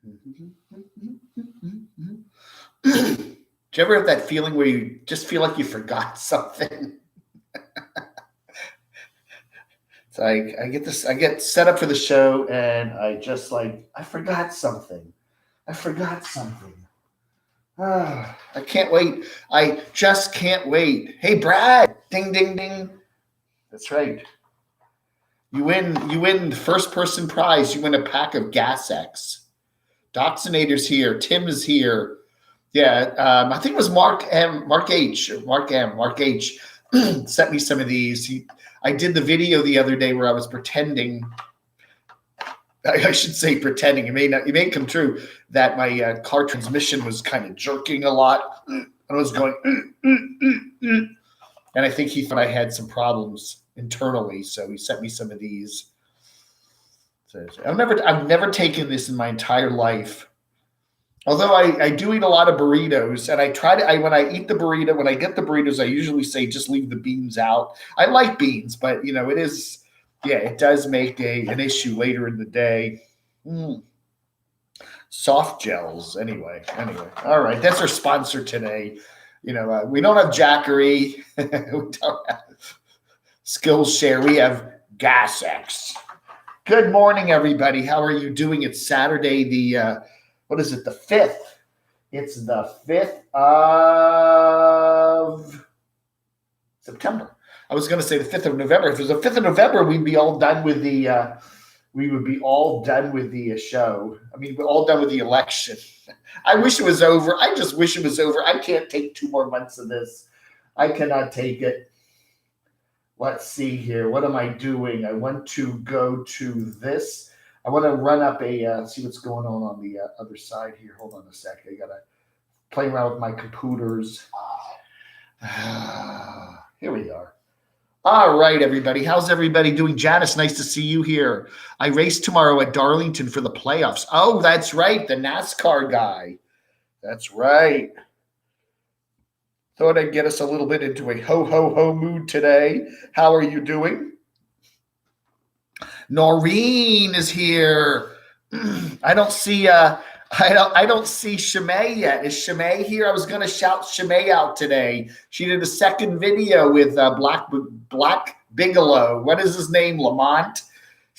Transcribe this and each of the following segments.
Do you ever have that feeling where you just feel like you forgot something? It's like I get set up for the show and I just I forgot something. I forgot something. I can't wait. I just can't wait. Hey, Brad. Ding, ding, ding. That's right. You win the first person prize. You win a pack of Gas X. Doxinator's here. Tim is here. Yeah, I think it was Mark H. Sent me some of these. I did the video the other day where I was pretending. I should say pretending. It may come true that my car transmission was kind of jerking a lot. And I was going, and I think he thought I had some problems internally, so he sent me some of these. So I've never taken this in my entire life. Although I do eat a lot of burritos, and when I get the burritos, I usually say just leave the beans out. I like beans, but it does make an issue later in the day. Soft gels, anyway. All right, that's our sponsor today. We don't have Jackery, we don't have Skillshare, we have Gas X. Good morning, everybody. How are you doing? It's Saturday, the 5th. It's the 5th of September. I was going to say the 5th of November. If it was the 5th of November, we'd be all done with the show. I mean, we're all done with the election. I wish it was over. I just wish it was over. I can't take 2 more months of this. I cannot take it. Let's see here. What am I doing? I want to go to this. I want to run up see what's going on the other side here. Hold on a sec. I got to play around with my computers. Here we are. All right, everybody. How's everybody doing? Janice, nice to see you here. I race tomorrow at Darlington for the playoffs. Oh, that's right. The NASCAR guy. That's right. Thought I'd get us a little bit into a ho-ho-ho mood today. How are you doing? Noreen is here. I don't see Shimei yet. Is Shimei here? I was going to shout Shimei out today. She did a second video with Black Bigelow. What is his name? Lamont.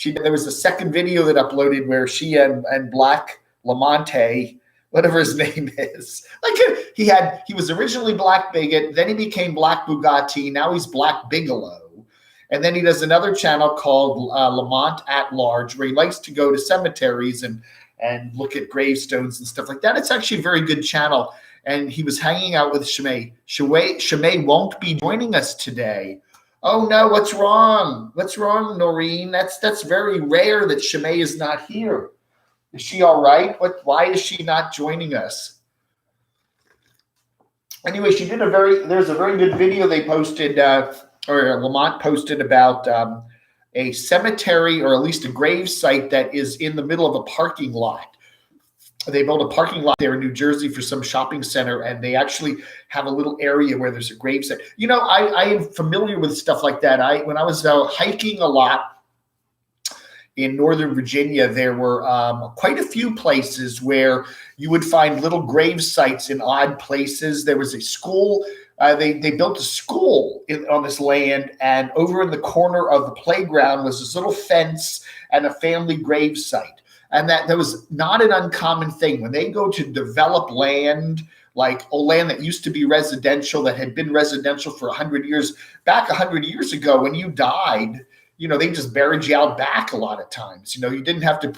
There was a second video that uploaded where she and Black Lamonte, whatever his name is. He was originally Black Bigot, then he became Black Bugatti, now he's Black Bigelow. And then he does another channel called Lamont at Large, where he likes to go to cemeteries and look at gravestones and stuff like that. It's actually a very good channel. And he was hanging out with Shimei. Shimei won't be joining us today. Oh no, what's wrong? What's wrong, Noreen? That's very rare that Shimei is not here. Is she all right? Why is she not joining us? Anyway, there's a very good video they posted, or Lamont posted about a cemetery, or at least a grave site that is in the middle of a parking lot. They built a parking lot there in New Jersey for some shopping center, and they actually have a little area where there's a grave site. I am familiar with stuff like that. When I was hiking a lot in Northern Virginia, there were quite a few places where you would find little grave sites in odd places. There was a school. They built a school on this land, and over in the corner of the playground was this little fence and a family grave site. And that was not an uncommon thing. When they go to develop land, like land that used to be residential, that had been residential for 100 years, back 100 years ago, when you died, they just buried you out back a lot of times. You didn't have to.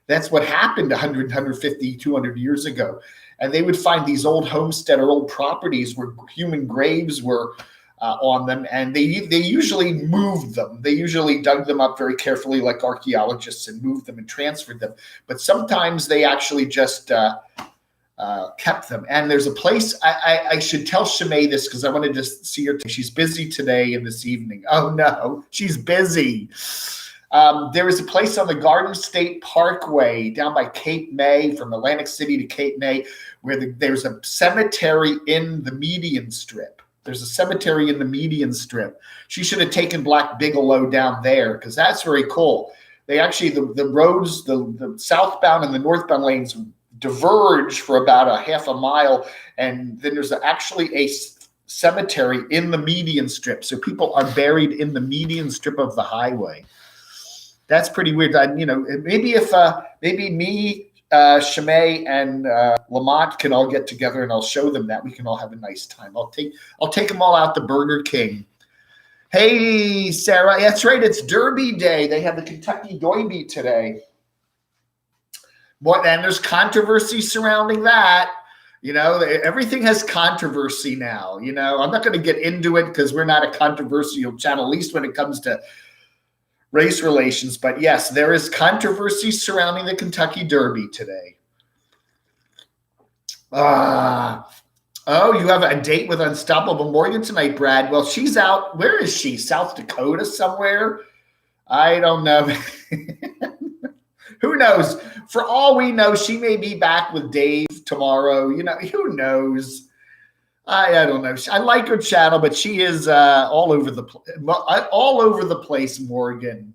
That's what happened 100, 150, 200 years ago. And they would find these old homestead or old properties where human graves were on them, and they usually moved them. They usually dug them up very carefully, like archaeologists, and moved them and transferred them. But sometimes they actually just kept them. And there's a place, I should tell Shimei this because I wanted to see her. She's busy today and this evening. Oh no, she's busy. There is a place on the Garden State Parkway down by Cape May, from Atlantic City to Cape May, where there's a cemetery in the median strip. There's a cemetery in the median strip. She should have taken Black Bigelow down there because that's very cool. They actually, the roads, the southbound and the northbound lanes diverge for about a half a mile. And then there's actually a cemetery in the median strip. So people are buried in the median strip of the highway. That's pretty weird. Maybe if maybe me, Chimay, and Lamont can all get together and I'll show them that. We can all have a nice time. I'll take them all out to Burger King. Hey, Sarah. That's right. It's Derby Day. They have the Kentucky Derby today. And there's controversy surrounding that. Everything has controversy now. I'm not going to get into it because we're not a controversial channel, at least when it comes to race relations. But yes, there is controversy surrounding the Kentucky Derby today. Oh, you have a date with Unstoppable Morgan tonight, Brad. Well, she's out. Where is she? South Dakota somewhere? I don't know. Who knows? For all we know, she may be back with Dave tomorrow. Who knows? I don't know. I like her channel, but she is all over the place, Morgan.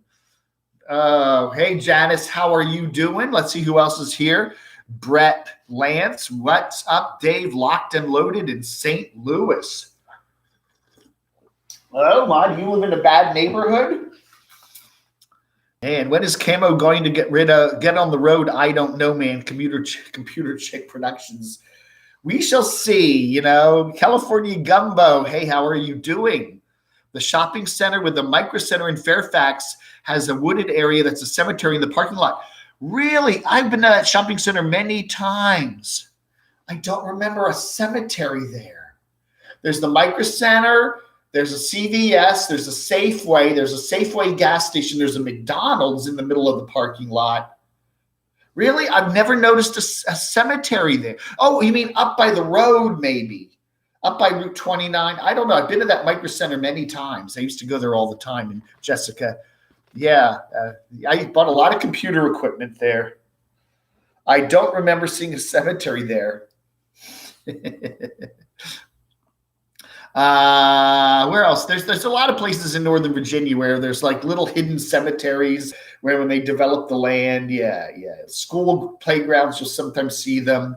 Hey, Janice, how are you doing? Let's see who else is here. Brett Lance, what's up, Dave? Locked and loaded in St. Louis. Oh, my, do you live in a bad neighborhood? And when is Camo going to get on the road? I don't know, man. Computer Chick Productions. We shall see, California Gumbo. Hey, how are you doing? The shopping center with the Micro Center in Fairfax has a wooded area that's a cemetery in the parking lot. Really? I've been to that shopping center many times. I don't remember a cemetery there. There's the Micro Center. There's a CVS. There's a Safeway. There's a Safeway gas station. There's a McDonald's in the middle of the parking lot. Really? I've never noticed a cemetery there. Oh, you mean up by the road, maybe? Up by Route 29? I don't know. I've been to that Micro Center many times. I used to go there all the time. And Jessica, yeah, I bought a lot of computer equipment there. I don't remember seeing a cemetery there. Where else? There's a lot of places in Northern Virginia where there's like little hidden cemeteries where when they develop the land, school playgrounds, you'll sometimes see them.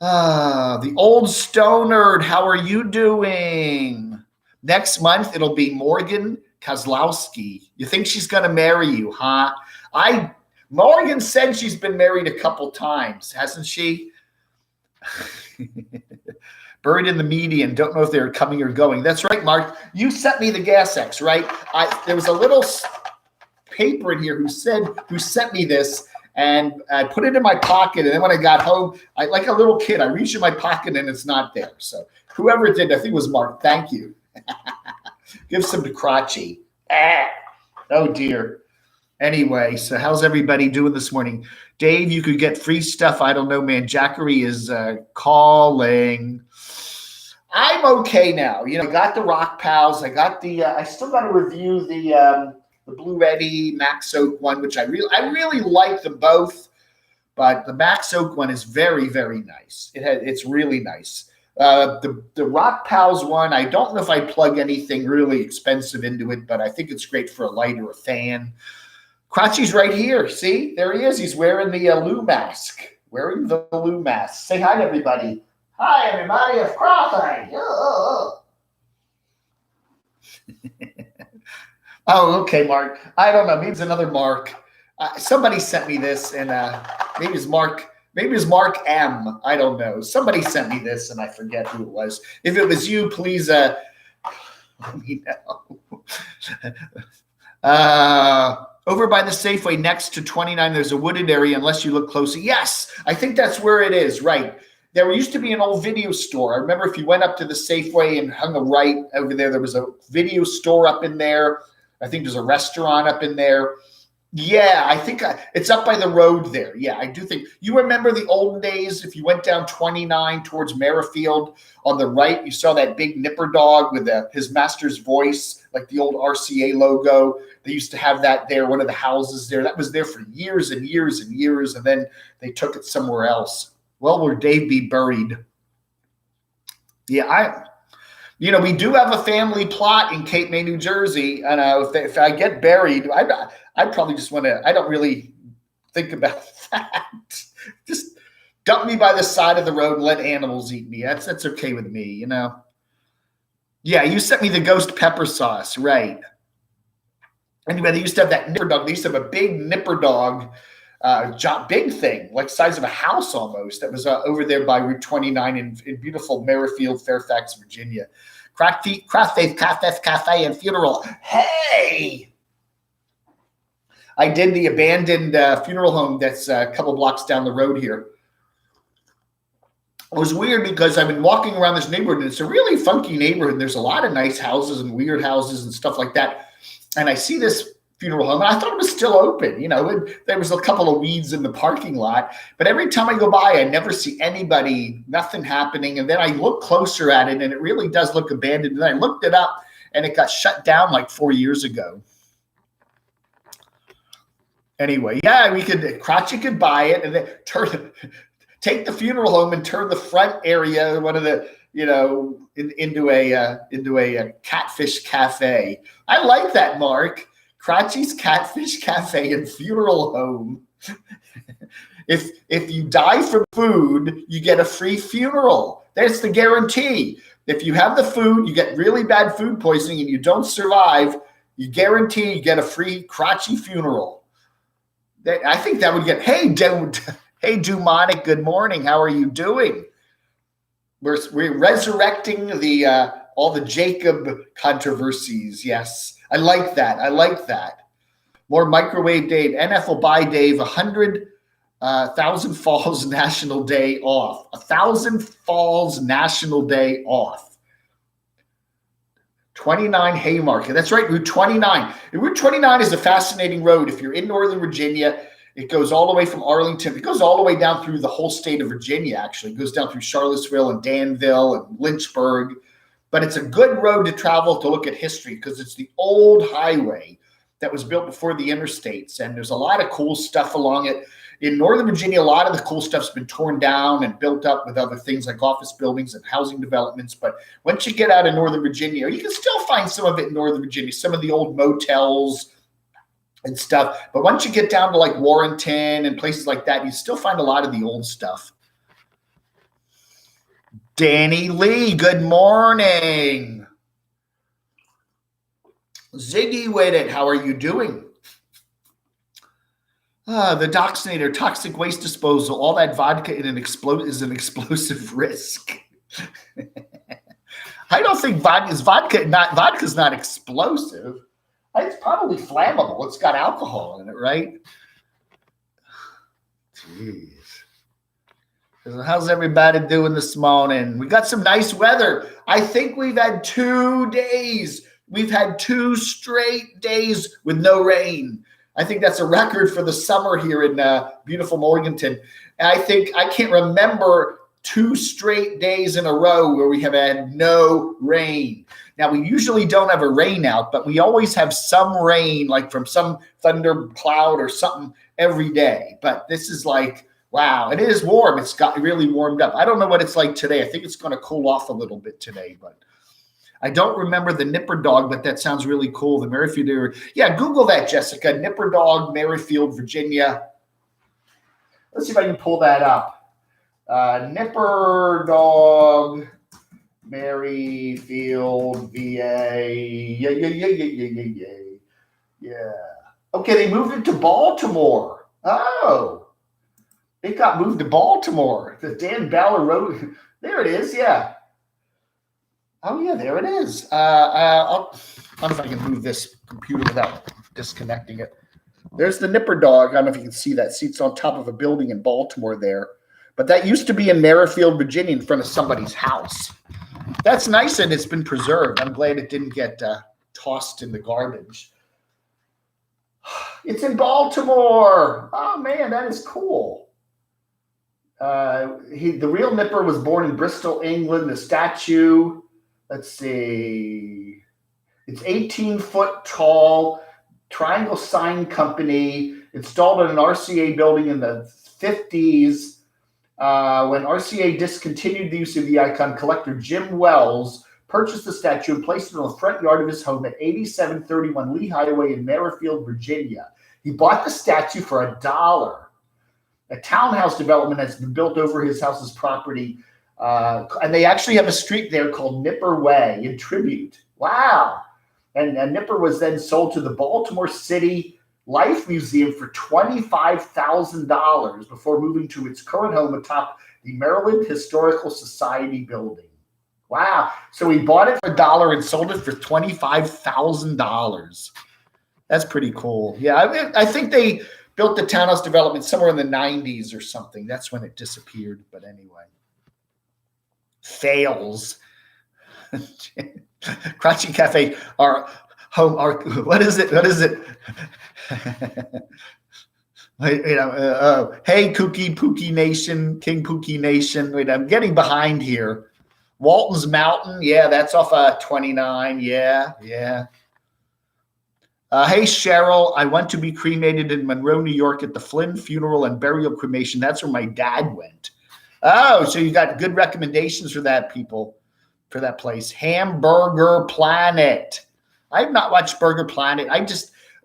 The Old Stonerd, how are you doing? Next month, it'll be Morgan Kozlowski. You think she's going to marry you, huh? Morgan said she's been married a couple times, hasn't she? Buried in the median. Don't know if they're coming or going. That's right, Mark. You sent me the gas X, right? There was a little paper in here who sent me this, and I put it in my pocket. And then when I got home, like a little kid, I reached in my pocket and it's not there. So whoever it did, I think it was Mark. Thank you. Give some to Crotchy. Oh, dear. Anyway, so how's everybody doing this morning? Dave, you could get free stuff. I don't know, man. Jackery is calling. I'm okay now. I got the Rock Pals. I got the. I still got to review the Blue Eddy Max Oak one, which I really like them both. But the Max Oak one is very, very nice. It's really nice. The Rock Pals one, I don't know if I plug anything really expensive into it, but I think it's great for a light or a fan. Crotchy's right here. See, there he is. He's wearing the Lou mask. Wearing the Lou mask. Say hi to everybody. Hi, everybody. It's Crotchy. Oh, okay, Mark. I don't know. Maybe it's another Mark. Somebody sent me this, and maybe it's Mark. Maybe it's Mark M. I don't know. Somebody sent me this, and I forget who it was. If it was you, please let me know. Over by the Safeway next to 29, there's a wooded area unless you look closely. Yes, I think that's where it is, right. There used to be an old video store. I remember if you went up to the Safeway and hung a right over there, there was a video store up in there. I think there's a restaurant up in there. Yeah, I think it's up by the road there. Yeah, I do think. You remember the olden days, if you went down 29 towards Merrifield, on the right, you saw that big nipper dog with his master's voice, like the old RCA logo. They used to have that there, one of the houses there. That was there for years and years and years, and then they took it somewhere else. Well, where Dave be buried? Yeah, we do have a family plot in Cape May, New Jersey. And if I get buried, I probably just want to, I don't really think about that. Just dump me by the side of the road and let animals eat me. That's okay with me, you know? Yeah, you sent me the ghost pepper sauce, right? Anyway, they used to have that nipper dog. They used to have a big nipper dog, big thing, like the size of a house almost, that was over there by Route 29 in beautiful Merrifield, Fairfax, Virginia. Craft Faith Cafe and Funeral. Hey! I did the abandoned funeral home that's a couple blocks down the road here. It was weird because I've been walking around this neighborhood, and it's a really funky neighborhood. There's a lot of nice houses and weird houses and stuff like that. And I see this funeral home, and I thought it was still open. You know, there was a couple of weeds in the parking lot. But every time I go by, I never see anybody, nothing happening. And then I look closer at it, and it really does look abandoned. And I looked it up, and it got shut down like 4 years ago. Anyway, yeah, Crotchy could buy it and then take the funeral home and turn the front area, one of the, you know, into a catfish cafe. I like that, Mark. Crotchy's Catfish Cafe and Funeral Home. If you die from food, you get a free funeral. That's the guarantee. If you have the food, you get really bad food poisoning and you don't survive, you guarantee you get a free Crotchy funeral. I think that would get, hey, Dumonic, good morning. How are you doing? We're resurrecting all the Jacob controversies. Yes, I like that. I like that. More microwave Dave. NF will buy Dave 100,000 Falls National Day off. 1,000 Falls National Day off. 29 Haymarket. That's right, Route 29. And Route 29 is a fascinating road. If you're in Northern Virginia, it goes all the way from Arlington. It goes all the way down through the whole state of Virginia, actually. It goes down through Charlottesville and Danville and Lynchburg. But it's a good road to travel to look at history because it's the old highway that was built before the interstates. And there's a lot of cool stuff along it. In Northern Virginia, a lot of the cool stuff's been torn down and built up with other things like office buildings and housing developments. But once you get out of Northern Virginia, you can still find some of it in Northern Virginia, some of the old motels and stuff. But once you get down to like Warrenton and places like that, you still find a lot of the old stuff. Danny Lee, good morning. Ziggy with it, how are you doing? The Doxinator, toxic waste disposal, all that vodka is an explosive risk. I don't think vodka's not explosive. It's probably flammable. It's got alcohol in it, right? Jeez. How's everybody doing this morning? We got some nice weather. I think we've had 2 days. We've had 2 straight days with no rain. I think that's a record for the summer here in beautiful Morganton. And I can't remember 2 straight days in a row where we have had no rain. Now, we usually don't have a rain out, but we always have some rain, like from some thunder cloud or something every day. But this is like, wow, it is warm. It's got really warmed up. I don't know what it's like today. I think it's going to cool off a little bit today, but I don't remember the Nipper Dog, but that sounds really cool. The Merrifield area. Yeah, Google that, Jessica. Nipper Dog, Merrifield, Virginia. Let's see if I can pull that up. Nipper Dog, Merrifield, VA. Yeah. Okay, they moved it to Baltimore. Oh, it got moved to Baltimore. The Dan Ballard Road. There it is. Yeah. Oh, yeah, there it is. I don't know if I can move this computer without disconnecting it. There's the Nipper Dog. I don't know if you can see that. Seat's on top of a building in Baltimore there. But that used to be in Merrifield, Virginia, in front of somebody's house. That's nice, and it's been preserved. I'm glad it didn't get tossed in the garbage. It's in Baltimore. Oh, man, that is cool. The real Nipper was born in Bristol, England. The statue... Let's see. It's 18 foot tall, Triangle Sign Company, installed in an RCA building in the 50s. When RCA discontinued the use of the icon, collector Jim Wells purchased the statue and placed it in the front yard of his home at 8731 Lee Highway in Merrifield, Virginia. He bought the statue for $1. A townhouse development has been built over his house's property, and they actually have a street there called Nipper Way in tribute. Wow. And Nipper was then sold to the Baltimore City Life Museum for $25,000 before moving to its current home atop the Maryland Historical Society building. Wow. So he bought it for $1 and sold it for $25,000. That's pretty cool. Yeah, I think they built the townhouse development somewhere in the 90s or something. That's when it disappeared. But anyway. Fails. Crotchy Cafe, our home, what is it? Hey, Kooky Pookie Nation, King Pookie Nation. Wait, I'm getting behind here. Walton's Mountain, yeah, that's off 29. Yeah. Hey, Cheryl, I went to be cremated in Monroe, New York at the Flynn Funeral and Burial Cremation. That's where my dad went. Oh, so you got good recommendations for that, people, for that place. Hamburger Planet. I have not watched Burger Planet.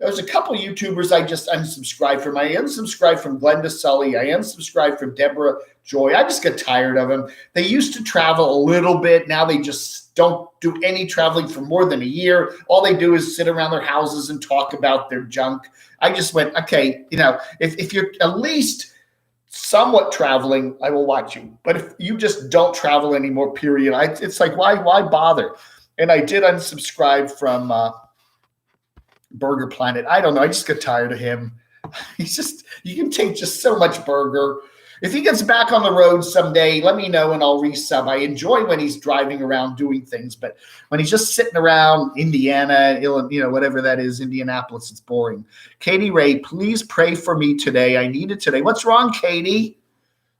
There's a couple YouTubers I just unsubscribed from. I unsubscribed from Glenda Sully. I unsubscribed from Deborah Joy. I just get tired of them. They used to travel a little bit. Now they just don't do any traveling for more than a year. All they do is sit around their houses and talk about their junk. I just went, okay, if you're at least somewhat traveling, I will watch you. But if you just don't travel anymore, period, it's like, why bother? And I did unsubscribe from Burger Planet. I don't know. I just get tired of him. You can take just so much burger. If he gets back on the road someday, let me know and I'll resub. I enjoy when he's driving around doing things, but when he's just sitting around Indiana, whatever that is, Indianapolis, it's boring. Katie Ray, please pray for me today. I need it today. What's wrong, Katie?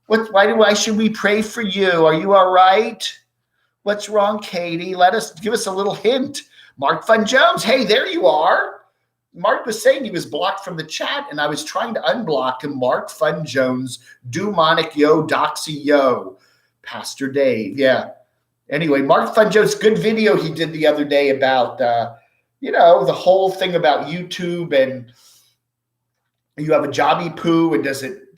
Why should we pray for you? Are you all right? What's wrong, Katie? Give us a little hint. Mark Fun Jones. Hey, there you are. Mark was saying he was blocked from the chat, and I was trying to unblock him. Mark Fun Jones, Demonic Yo, Doxy Yo, Pastor Dave. Yeah. Anyway, Mark Fun Jones, good video he did the other day about, the whole thing about YouTube, and you have a jobby poo, and does it,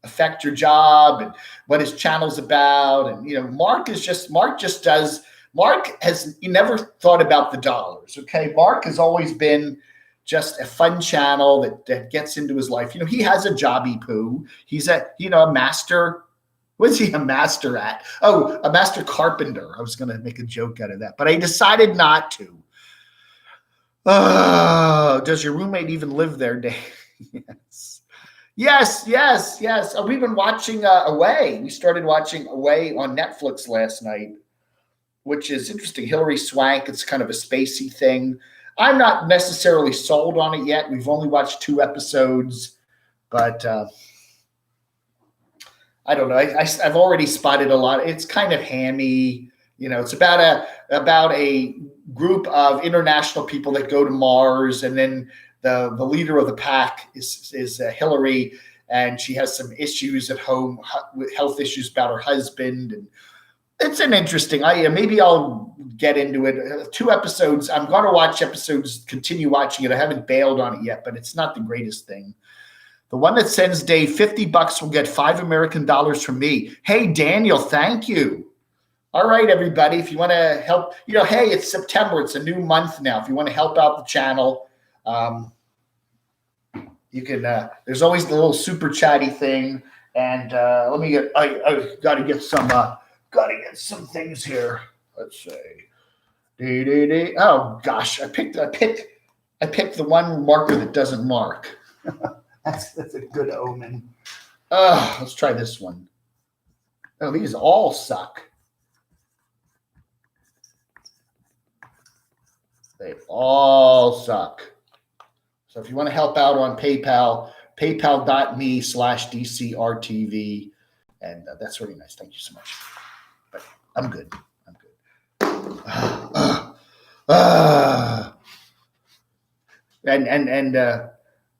affect your job, and what his channel's about. And, Mark has never thought about the dollars. Okay. Mark has always been just a fun channel that gets into his life. He has a jobby poo. He's a master. What is he a master at? Oh, a master carpenter. I was going to make a joke out of that, but I decided not to. Oh, does your roommate even live there, Dave? Yes. We've been watching Away. We started watching Away on Netflix last night, which is interesting. Hilary Swank. It's kind of a spacey thing. I'm not necessarily sold on it yet. We've only watched 2 episodes, but I don't know. I've already spotted a lot. It's kind of hammy. It's about a group of international people that go to Mars, and then the leader of the pack is Hillary, and she has some issues at home, health issues about her husband, and it's an interesting. Maybe I'll get into it. 2 episodes. I'm going to watch episodes, continue watching it. I haven't bailed on it yet, but it's not the greatest thing. The one that sends Dave $50 will get $5 American from me. Hey, Daniel, thank you. All right, everybody. If you want to help, hey, it's September. It's a new month now. If you want to help out the channel, you can. There's always the little super chatty thing. And I got to get some. Got to get some things here. Let's see. Oh gosh, I picked the one marker that doesn't mark. that's a good omen. Let's try this one. Oh, these all suck. They all suck. So if you want to help out on PayPal, paypal.me/DCRTV, and that's really nice. Thank you so much. But I'm good. And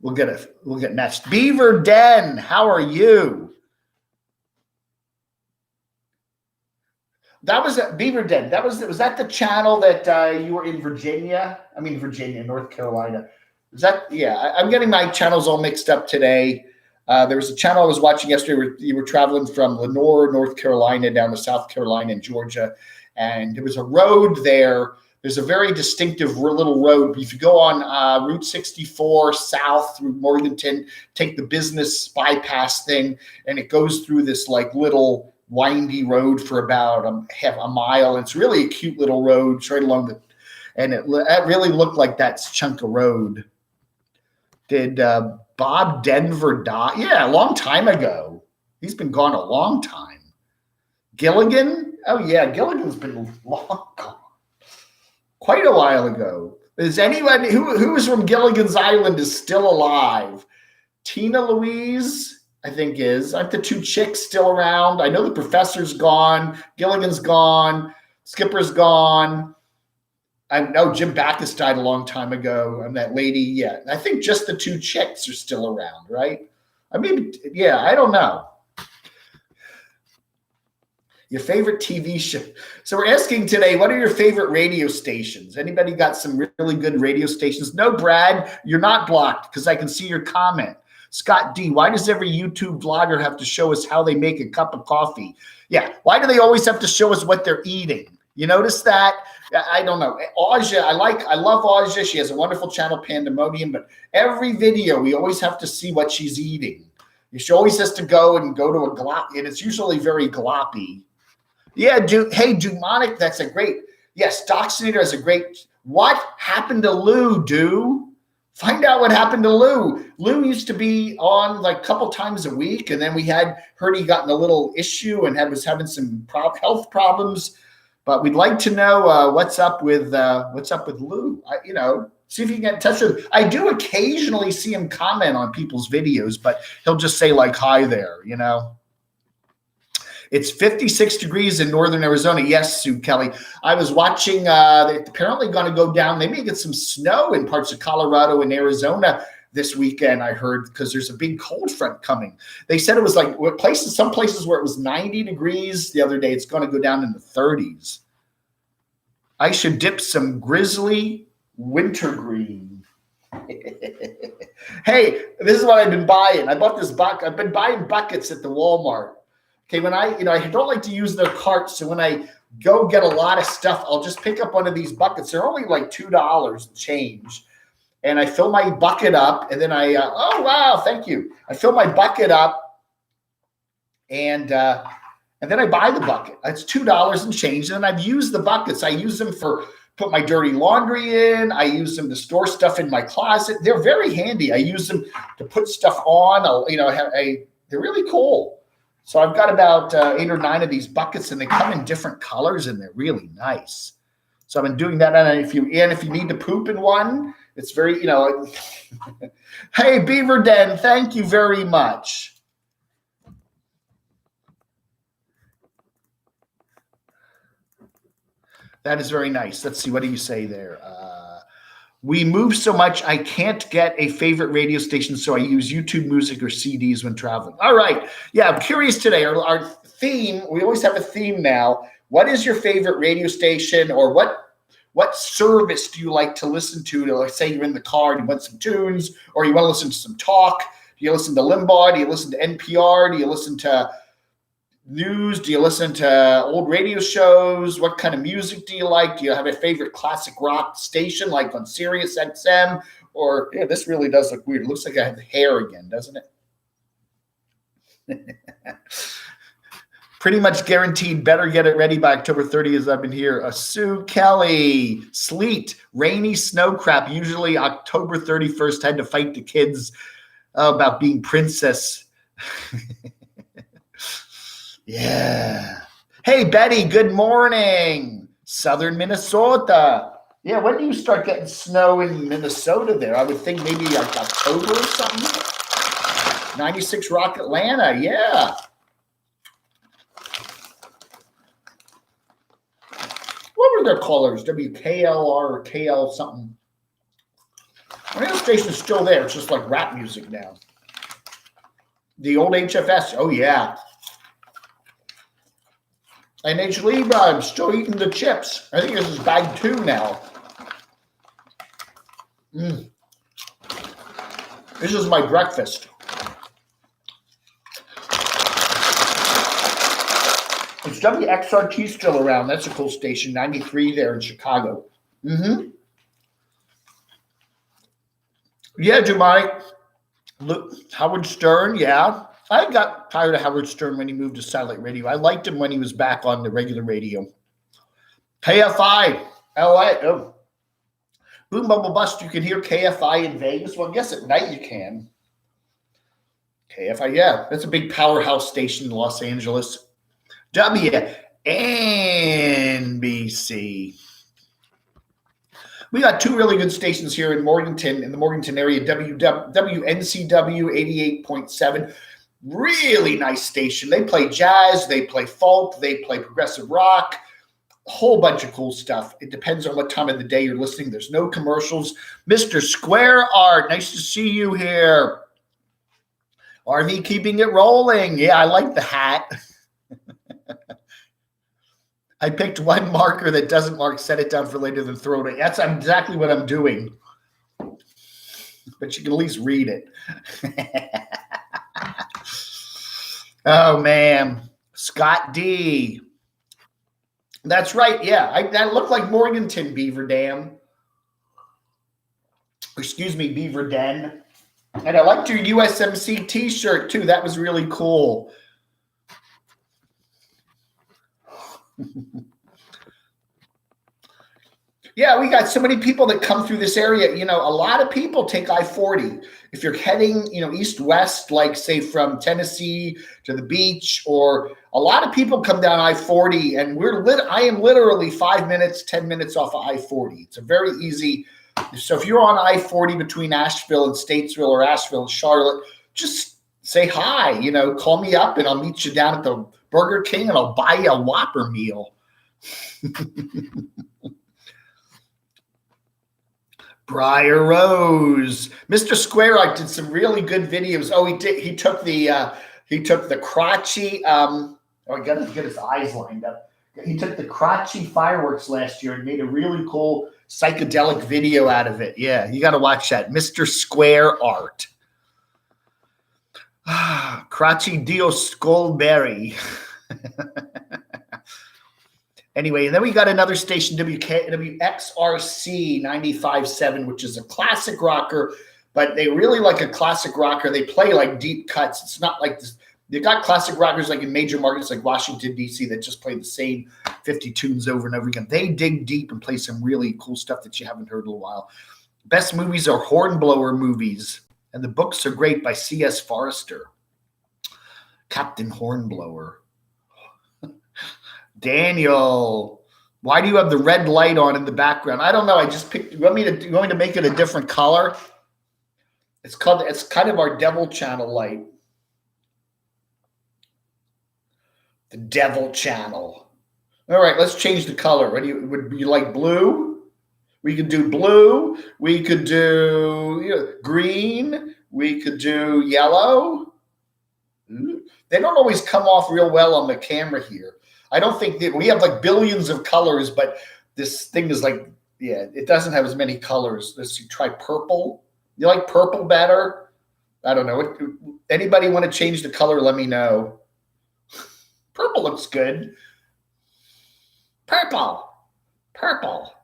we'll get matched. Beaver Den, how are you? That was Beaver Den. Was that the channel that you were in Virginia? North Carolina. Is that, yeah, I'm getting my channels all mixed up today. There was a channel I was watching yesterday where you were traveling from Lenore, North Carolina, down to South Carolina and Georgia. And there was a road there. There's a very distinctive little road. If you go on Route 64 south through Morganton, take the business bypass thing, and it goes through this like little windy road for about half a mile. It's really a cute little road. It's right along the, and it really looked like that's a chunk of road. Did Bob Denver die? Yeah, a long time ago. He's been gone a long time. Gilligan? Oh yeah, Gilligan's been long gone. Quite a while ago. Is anyone who is from Gilligan's Island is still alive? Tina Louise, I think is. Aren't the two chicks still around? I know the professor's gone. Gilligan's gone. Skipper's gone. I know Jim Backus died a long time ago. And that lady, yeah. I think just the two chicks are still around, right? I mean, yeah, I don't know. Your favorite TV show. So we're asking today, what are your favorite radio stations? Anybody got some really good radio stations? No, Brad, you're not blocked because I can see your comment. Scott D, why does every YouTube vlogger have to show us how they make a cup of coffee? Yeah, why do they always have to show us what they're eating? You notice that? I don't know. Aja, I love Aja. She has a wonderful channel, Pandemonium, but every video we always have to see what she's eating. She always has to go to a glop, and it's usually very gloppy. Yeah, hey, Dumonic, that's a great, yes, Doxinator has a great, what happened to Lou, Find out what happened to Lou. Lou used to be on like a couple times a week, and then we heard he got in a little issue and was having some health problems. But we'd like to know what's up with Lou. See if you can get in touch with him. I do occasionally see him comment on people's videos, but he'll just say like, hi there, It's 56 degrees in northern Arizona. Yes, Sue Kelly. I was watching, they're apparently going to go down. They may get some snow in parts of Colorado and Arizona this weekend, I heard, because there's a big cold front coming. They said it was like some places where it was 90 degrees the other day. It's going to go down in the 30s. I should dip some grizzly wintergreen. Hey, this is what I've been buying. I bought this bucket. I've been buying buckets at the Walmart. Okay, when I don't like to use their carts, so when I go get a lot of stuff, I'll just pick up one of these buckets. They're only like $2 change, and I fill my bucket up, and then oh wow, thank you. I fill my bucket up, and then I buy the bucket. That's $2 and change, and then I've used the buckets. I use them for put my dirty laundry in. I use them to store stuff in my closet. They're very handy. I use them to put stuff on. They're really cool. So I've got about 8 or 9 of these buckets, and they come in different colors, and they're really nice. So I've been doing that. And if you need to poop in one, it's very, Hey, Beaver Den, thank you very much. That is very nice. Let's see. What do you say there? We move so much, I can't get a favorite radio station, so I use YouTube music or CDs when traveling. All right. Yeah, I'm curious today. Our theme, we always have a theme now. What is your favorite radio station, or what service do you like to listen to? Like, say you're in the car and you want some tunes, or you want to listen to some talk. Do you listen to Limbaugh? Do you listen to NPR? Do you listen to news? Do you listen to old radio shows? What kind of music do you like? Do you have a favorite classic rock station, like on Sirius XM? Or, yeah, this really does look weird. It looks like I have hair again, doesn't it? Pretty much guaranteed. Better get it ready by October 30th. I've been here. Sue Kelly. Sleet. Rainy snow crap. Usually October 31st. Had to fight the kids about being princess. Yeah. Hey, Betty, good morning. Southern Minnesota. Yeah, when do you start getting snow in Minnesota there? I would think maybe like October or something. 96 Rock Atlanta, yeah. What were their colors? WKLR or KL something. The radio station's still there. It's just like rap music now. The old HFS, oh yeah. And H. Libra, I'm still eating the chips. I think this is bag 2 now. This is my breakfast. Is WXRT still around? That's a cool station, 93 there in Chicago. Mm-hmm. Yeah, Dubai. Look, Howard Stern, yeah. I got tired of Howard Stern when he moved to satellite radio. I liked him when he was back on the regular radio. KFI, LA. Oh. Boom Bubble Bust, you can hear KFI in Vegas. Well, I guess at night you can. KFI, yeah. That's a big powerhouse station in Los Angeles. WNBC. We got two really good stations here in Morganton, in the Morganton area. WNCW 88.7. Really nice station. They play jazz, they play folk, they play progressive rock, a whole bunch of cool stuff. It depends on what time of the day you're listening. There's no commercials. Mr. Square Art, nice to see you here. RV keeping it rolling. Yeah, I like the hat. I picked one marker that doesn't mark, set it down for later, then throw it. That's exactly what I'm doing. But you can at least read it. Oh, man. Scott D. That's right. Yeah, that looked like Morganton, Beaver Dam. Excuse me, Beaver Den. And I liked your USMC t-shirt, too. That was really cool. Yeah, we got so many people that come through this area. You know, a lot of people take I-40. If you're heading, you know, east-west, like, say, from Tennessee to the beach, or a lot of people come down I-40, and I am literally 5 minutes, 10 minutes off of I-40. It's a very easy. So if you're on I-40 between Asheville and Statesville, or Asheville and Charlotte, just say hi, you know, call me up, and I'll meet you down at the Burger King, and I'll buy you a Whopper meal. Briar Rose, Mr. Square Art did some really good videos. Oh, he did. He took the Crotchy. I got to get his eyes lined up. He took the Crotchy fireworks last year and made a really cool psychedelic video out of it. Yeah, you got to watch that, Mr. Square Art. Crotchy Dio Skullberry. Anyway, and then we got another station, WXRC 95.7, which is a classic rocker, but they really like a classic rocker. They play like deep cuts. It's not like this. They got classic rockers like in major markets like Washington, D.C. that just play the same 50 tunes over and over again. They dig deep and play some really cool stuff that you haven't heard in a while. Best movies are Hornblower movies, and the books are great by C.S. Forrester. Captain Hornblower. Daniel, why do you have the red light on in the background? I don't know. I just picked. You want me to make it a different color? It's kind of our devil channel light. The devil channel. All right, let's change the color. Would you like blue? We could do blue. We could do green. We could do yellow. They don't always come off real well on the camera here. I don't think that we have like billions of colors, but this thing is like, yeah, it doesn't have as many colors. Let's try purple. You like purple better? I don't know. Anybody want to change the color? Let me know. Purple looks good. Purple. Purple.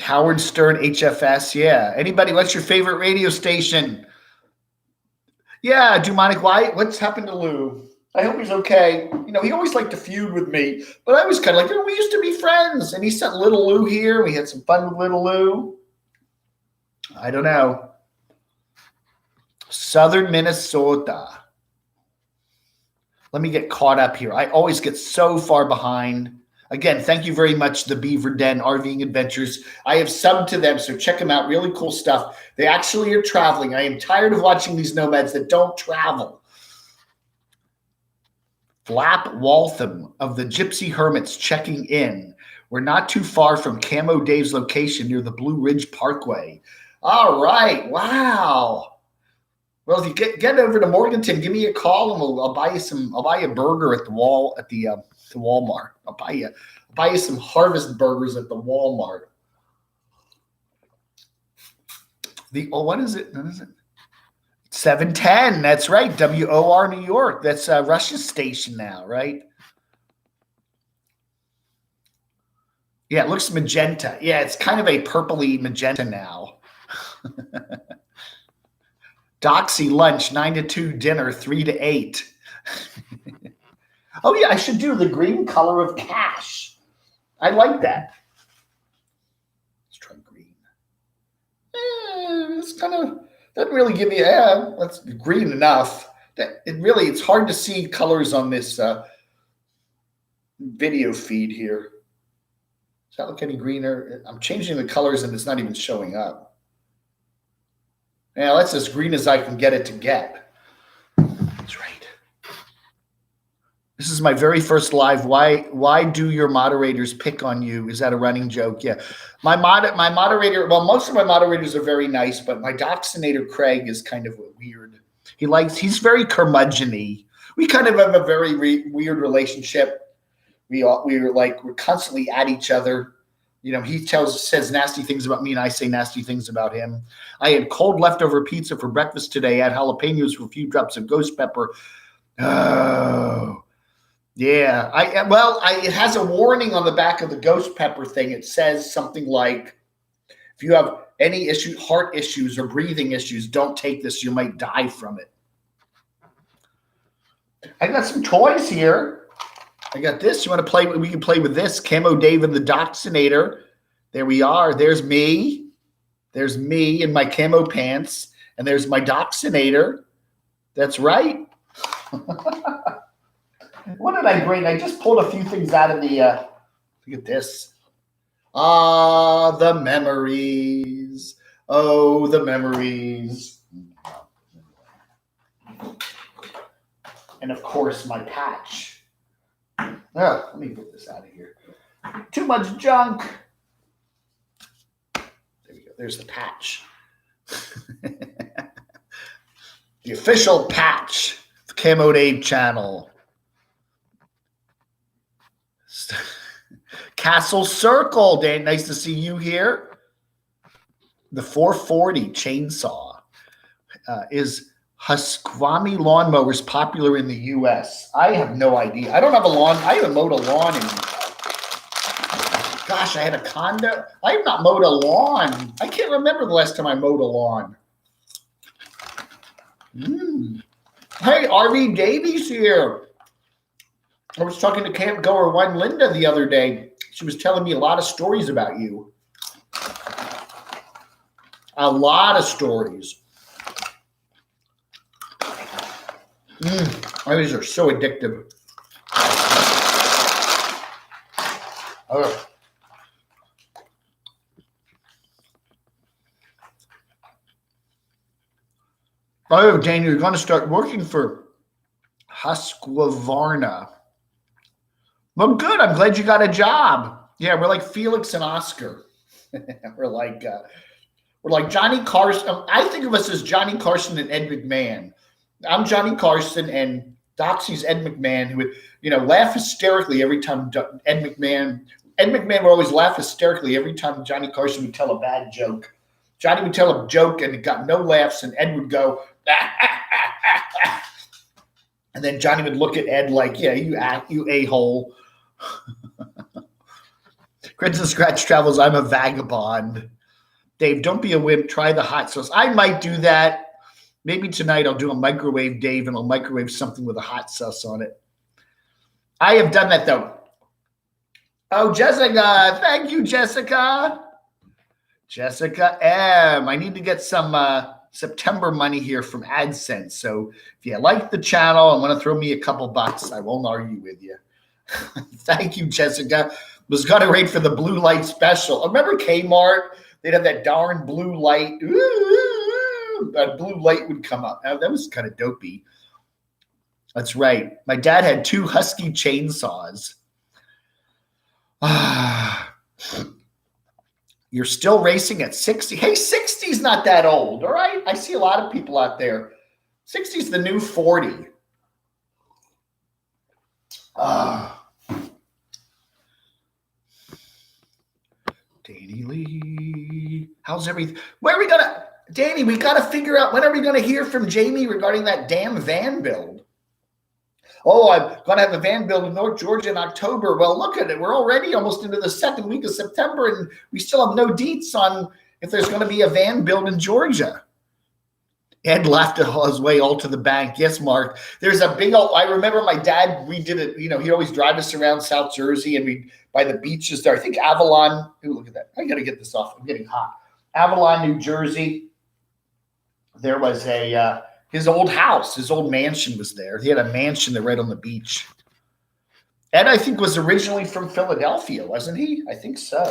Howard Stern HFS, yeah. Anybody, what's your favorite radio station? Yeah, Demonic White, what's happened to Lou? I hope he's okay. You know, he always liked to feud with me, but I was kind of like, we used to be friends. And he sent little Lou here. We had some fun with little Lou. I don't know. Southern Minnesota. Let me get caught up here. I always get so far behind. Again, thank you very much, the Beaver Den RVing Adventures. I have subbed to them, so check them out. Really cool stuff. They actually are traveling. I am tired of watching these nomads that don't travel. Flap Waltham of the Gypsy Hermits checking in. We're not too far from Camo Dave's location near the Blue Ridge Parkway. All right. Wow. Well, if you get over to Morganton, give me a call and I'll buy you some. I'll buy you a burger at the Walmart. I'll buy you some Harvest burgers at the Walmart. What is it? What is it? 710. That's right. WOR New York. That's Russia's station now, right? Yeah, it looks magenta. Yeah, it's kind of a purpley magenta now. Doxy lunch, 9 to 2 dinner, 3 to 8. Oh, yeah, I should do the green color of cash. I like that. Let's try green. It's kind of, doesn't really give me, that's green enough. It's hard to see colors on this video feed here. Does that look any greener? I'm changing the colors and it's not even showing up. Yeah, that's as green as I can get it to get. That's right. This is my very first live. Why do your moderators pick on you? Is that a running joke? Yeah. My moderator, well, most of my moderators are very nice, but my doxinator, Craig, is kind of weird. He's very curmudgeon-y. We kind of have a very weird relationship. We're constantly at each other. You know, he says nasty things about me and I say nasty things about him. I had cold leftover pizza for breakfast today. I had jalapenos with a few drops of ghost pepper. Oh, yeah. It has a warning on the back of the ghost pepper thing. It says something like, if you have any heart issues or breathing issues, don't take this. You might die from it. I got some toys here. I got this. You want to play? We can play with this. Camo Dave and the Doxinator. There we are. There's me. There's me in my camo pants. And there's my Doxinator. That's right. What did I bring? I just pulled a few things out of the, look at this. The memories. Oh, the memories. And of course, my patch. Oh, let me get this out of here. Too much junk. There we go. There's the patch. The official patch of Camo Dave channel. Castle Circle, Dan. Nice to see you here. The 440 chainsaw is Husqvarna lawnmowers popular in the U.S. I have no idea. I don't have a lawn. I haven't mowed a lawn in, gosh, I had a condo. I have not mowed a lawn. I can't remember the last time I mowed a lawn. Hey, RV Davies here. I was talking to Camp Goer One Linda the other day. She was telling me a lot of stories about you. A lot of stories. These are so addictive. Oh, Daniel, you're going to start working for Husqvarna. Well, good. I'm glad you got a job. Yeah, we're like Felix and Oscar. we're like Johnny Carson. I think of us as Johnny Carson and Ed McMahon. I'm Johnny Carson and Doxy's Ed McMahon, who would, laugh hysterically every time Ed McMahon would always laugh hysterically every time Johnny Carson would tell a bad joke. Johnny would tell a joke and it got no laughs, and Ed would go, and then Johnny would look at Ed like, yeah, you a-hole. Grins and Scratch Travels, I'm a vagabond. Dave, don't be a wimp. Try the hot sauce. I might do that. Maybe tonight I'll do a microwave Dave and I'll microwave something with a hot sauce on it. I have done that though. Oh, Jessica. Thank you, Jessica. Jessica M. I need to get some September money here from AdSense. So if you like the channel and want to throw me a couple bucks, I won't argue with you. Thank you, Jessica. Was going to wait for the blue light special. Remember Kmart? They'd have that darn blue light. Ooh, that blue light would come up. That was kind of dopey. That's right. My dad had 2 Husky chainsaws. You're still racing at 60. Hey, 60's not that old, all right? I see a lot of people out there 60 is the new 40. Danny Lee. How's everything? Where are we gonna, Danny, we gotta figure out, when are we gonna hear from Jamie regarding that damn van build? Oh, I'm gonna have a van build in North Georgia in October. Well, look at it. We're already almost into the second week of September, and we still have no deets on if there's gonna be a van build in Georgia. Ed laughed his way all to the bank. Yes, Mark. There's a big old, I remember my dad, we did it, he'd always drive us around South Jersey, and we by the beaches there. I think Avalon. Ooh, look at that. I got to get this off. I'm getting hot. Avalon, New Jersey. There was his old house, his old mansion was there. He had a mansion there right on the beach. Ed, I think, was originally from Philadelphia, wasn't he? I think so.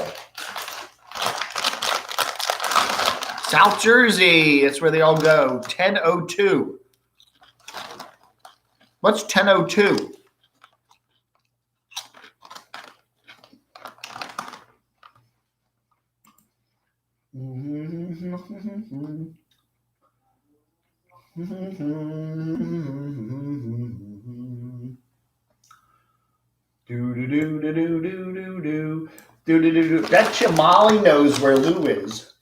South Jersey, that's where they all go. 1002. What's 1002? That Jamali knows where Lou is.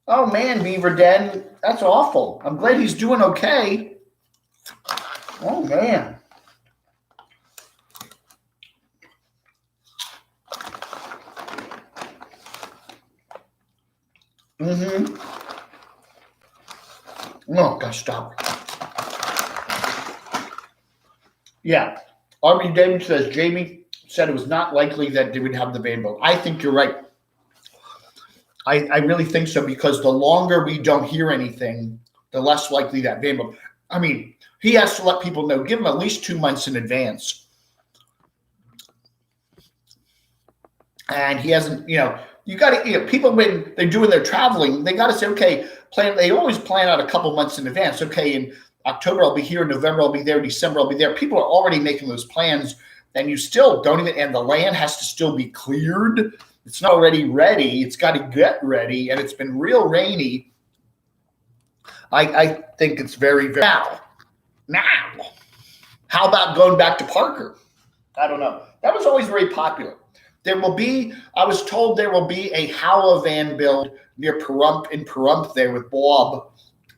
Oh man, Beaver Den, that's awful. I'm glad he's doing okay. Oh man. Oh gosh, stop. Yeah. Army David says Jamie said it was not likely that they would have the van build. I think you're right. I really think so, because the longer we don't hear anything, the less likely that van build. I mean, he has to let people know, give them at least 2 months in advance. And he hasn't, you got to, people, when they're doing their traveling, they got to say, okay, they always plan out a couple months in advance. Okay, in October, I'll be here. In November, I'll be there. December, I'll be there. People are already making those plans, and you still don't even, and the land has to still be cleared. It's not already ready. It's got to get ready, and it's been real rainy. I think it's very, very, now. How about going back to Parker? I don't know. That was always very popular. There will be, I was told there will be a Howla van build near Pahrump, in Pahrump there with Bob,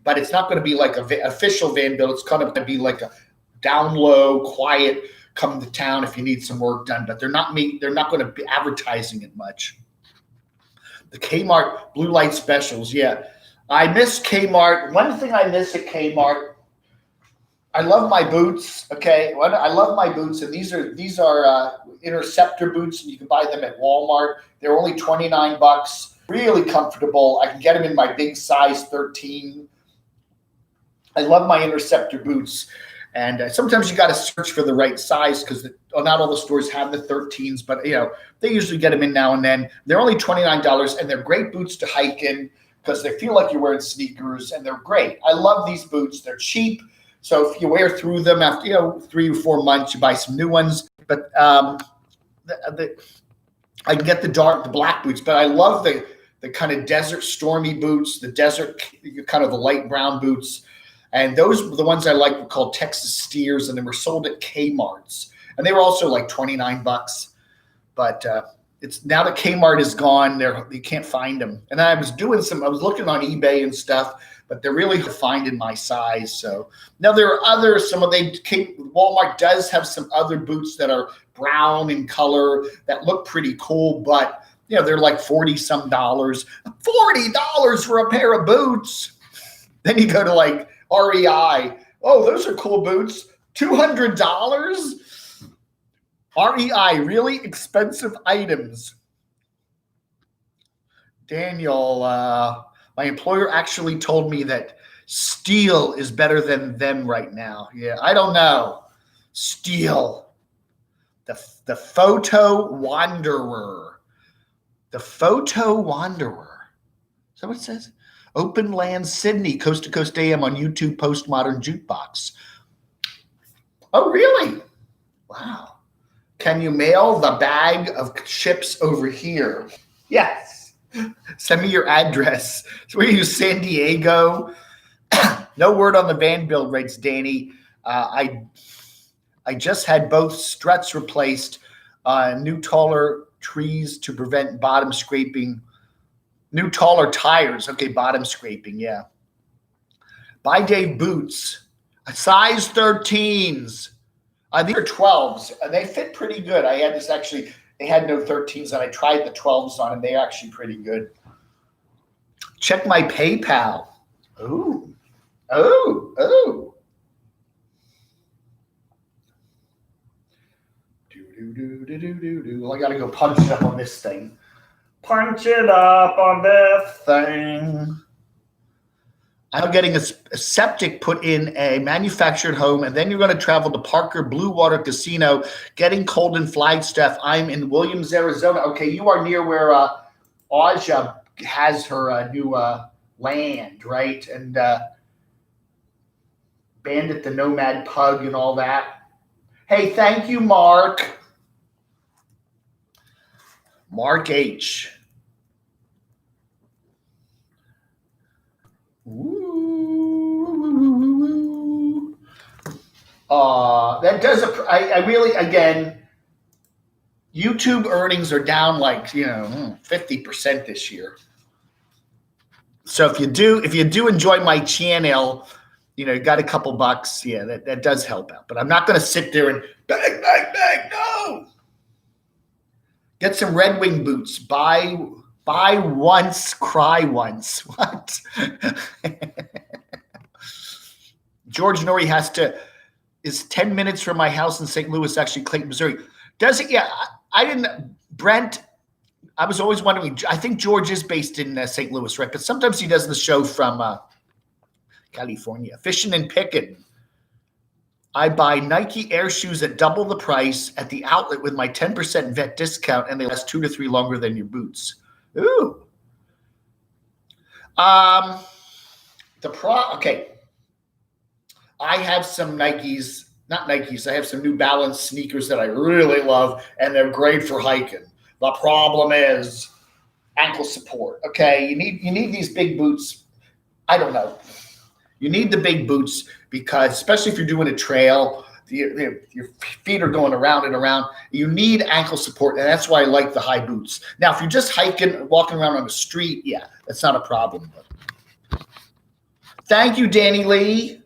but it's not going to be like an official van build. It's kind of going to be like a down low, quiet, come to town if you need some work done, but they're not going to be advertising it much. The Kmart blue light specials. Yeah. I miss Kmart. One thing I miss at Kmart, I love my boots. Okay. I love my boots. And these are Interceptor boots, and you can buy them at Walmart. They're only $29, really comfortable. I can get them in my big size 13. I love my Interceptor boots. And sometimes you got to search for the right size, because not all the stores have the 13s, but they usually get them in now and then. They're only $29, and they're great boots to hike in, because they feel like you're wearing sneakers, and they're great. I love these boots. They're cheap. So if you wear through them after 3 or 4 months, you buy some new ones. But I can get the black boots, but I love the kind of desert stormy boots, the desert kind of the light brown boots. And those were the ones I like, were called Texas Steers, and they were sold at Kmart's. And they were also like $29. But it's now that Kmart is gone, you can't find them. And I was looking on eBay and stuff, but they're really hard to find in my size. So now there are Walmart does have some other boots that are brown in color that look pretty cool, but they're like $40-some. $40 for a pair of boots. Then you go to like REI. Oh, those are cool boots. $200? REI, really expensive items. Daniel, my employer actually told me that steel is better than them right now. Yeah, I don't know. Steel. The Photo Wanderer. The Photo Wanderer. Is that what it says? Open Land Sydney, Coast to Coast AM on YouTube, Postmodern Jukebox. Oh, really? Wow. Can you mail the bag of chips over here? Yes. Send me your address. So where are you, San Diego? No word on the van build rates, Danny. I just had both struts replaced, new taller trees to prevent bottom scraping, new taller tires. Okay, bottom scraping, yeah. Buy Dave boots, size 13s. These are 12s, and they fit pretty good. I had this actually, they had no 13s, and I tried the 12s on, and they're actually pretty good. Check my PayPal. Ooh. Oh. Well, I got to go punch it up on this thing. Punch it up on this thing. I'm getting a septic put in a manufactured home, and then you're going to travel to Parker Blue Water Casino, getting cold in Flagstaff. I'm in Williams, Arizona. Okay, you are near where Aja has her new land, right? And Bandit the Nomad Pug and all that. Hey, thank you, Mark. Mark H. Ooh. That does I really, again, YouTube earnings are down like 50% this year. So if you do enjoy my channel, you got a couple bucks, yeah, that does help out. But I'm not going to sit there and bang. No. Get some Red Wing boots. Buy once, cry once. What? George Nori is 10 minutes from my house in St. Louis, actually Clayton, Missouri. Does it? Yeah, I didn't. Brent, I was always wondering. I think George is based in St. Louis, right? But sometimes he does the show from California. Fishing and picking. I buy Nike Air shoes at double the price at the outlet with my 10% vet discount, and they last 2 to 3 longer than your boots. Ooh. Okay. I have some Nikes, not Nikes. I have some New Balance sneakers that I really love, and they're great for hiking. The problem is ankle support. Okay, you need these big boots. I don't know. You need the big boots because, especially if you're doing a trail, your feet are going around and around. You need ankle support, and that's why I like the high boots. Now, if you're just hiking, walking around on the street, yeah, that's not a problem. But thank you, Danny Lee.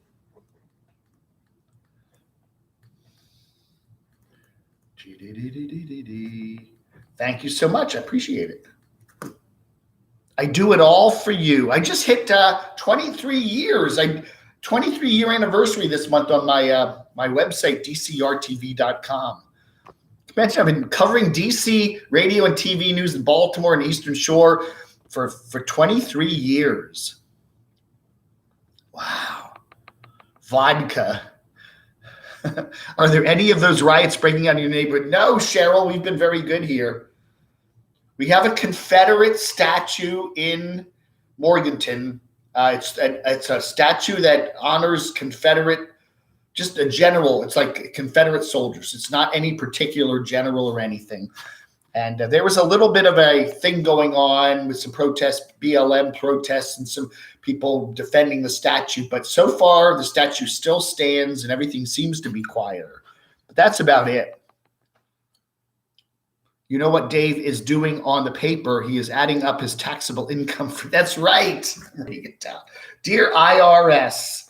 Thank you so much. I appreciate it. I do it all for you. I just hit 23 years. 23-year anniversary this month on my website, dcrtv.com. I've been covering DC radio and TV news in Baltimore and Eastern Shore for 23 years. Wow. Vodka. Are there any of those riots breaking out in your neighborhood? No, Cheryl, we've been very good here. We have a Confederate statue in Morganton. It's a statue that honors Confederate, just a general. It's like Confederate soldiers. It's not any particular general or anything. And there was a little bit of a thing going on with some protests, BLM protests, and some people defending the statue. But so far, the statue still stands, and everything seems to be quieter. But that's about it. You know what Dave is doing on the paper? He is adding up his taxable income. That's right. Dear IRS.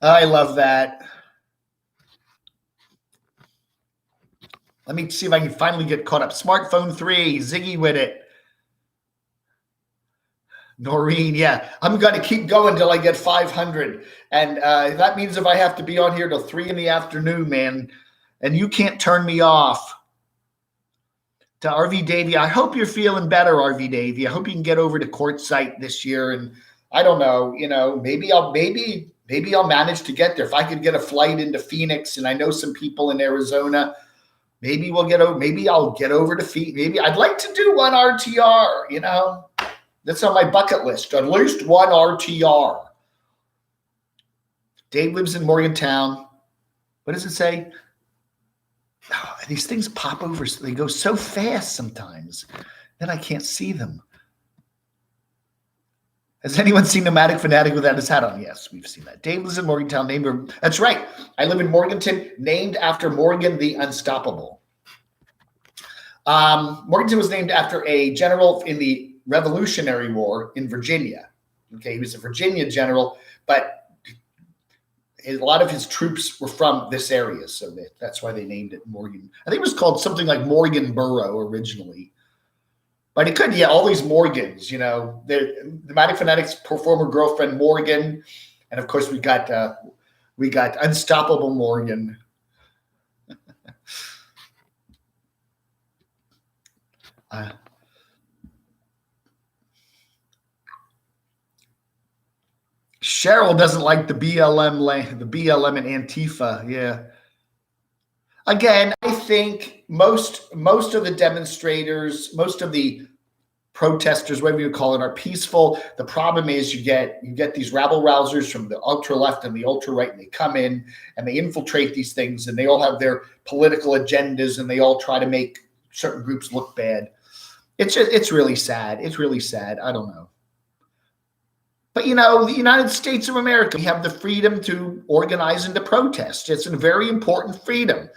I love that. Let me see if I can finally get caught up. Smartphone 3, Ziggy with it. Noreen, yeah. I'm going to keep going until I get 500. And that means if I have to be on here till 3 in the afternoon, man, and you can't turn me off. To RV Davey, I hope you're feeling better, RV Davey. I hope you can get over to Quartzsite this year. And I don't know, maybe I'll manage to get there. If I could get a flight into Phoenix, and I know some people in Arizona, maybe we'll get over. Maybe I'll get over to Phoenix. Maybe I'd like to do one RTR. That's on my bucket list. At least one RTR. Dave lives in Morgantown. What does it say? Oh, these things pop over. They go so fast sometimes. Then I can't see them. Has anyone seen Nomadic Fanatic without his hat on? Yes, we've seen that. Dave lives in Morgantown. That's right. I live in Morganton, named after Morgan the Unstoppable. Morganton was named after a general in the Revolutionary War in Virginia. Okay, he was a Virginia general, but a lot of his troops were from this area, so that's why they named it Morgan. I think it was called something like Morgan Borough originally. But it could, all these Morgans, the Nomadic Fanatics former girlfriend Morgan, and of course we got Unstoppable Morgan. Cheryl doesn't like the BLM and Antifa. Yeah. Again, I think most of the demonstrators, most of the protesters, whatever you call it, are peaceful. The problem is you get these rabble-rousers from the ultra-left and the ultra-right, and they come in and they infiltrate these things, and they all have their political agendas, and they all try to make certain groups look bad. It's really sad. It's really sad. I don't know. But, the United States of America, we have the freedom to organize and to protest. It's a very important freedom.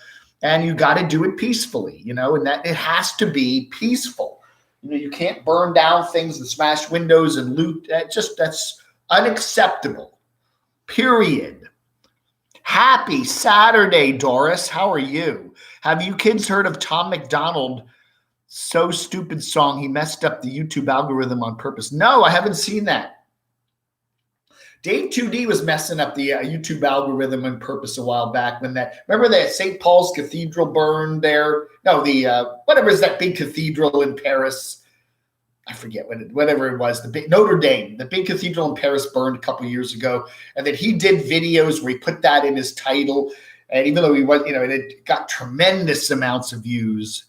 And you got to do it peacefully, and that it has to be peaceful. You can't burn down things and smash windows and loot. That's unacceptable. Period. Happy Saturday, Doris. How are you? Have you kids heard of Tom McDonald? So stupid song. He messed up the YouTube algorithm on purpose. No, I haven't seen that. Dave 2D was messing up the YouTube algorithm on purpose a while back remember that St. Paul's Cathedral burned there? No, whatever is that big cathedral in Paris? I forget whatever it was. The big Notre Dame, the big cathedral in Paris burned a couple years ago. And then he did videos where he put that in his title. And even though he was, it got tremendous amounts of views.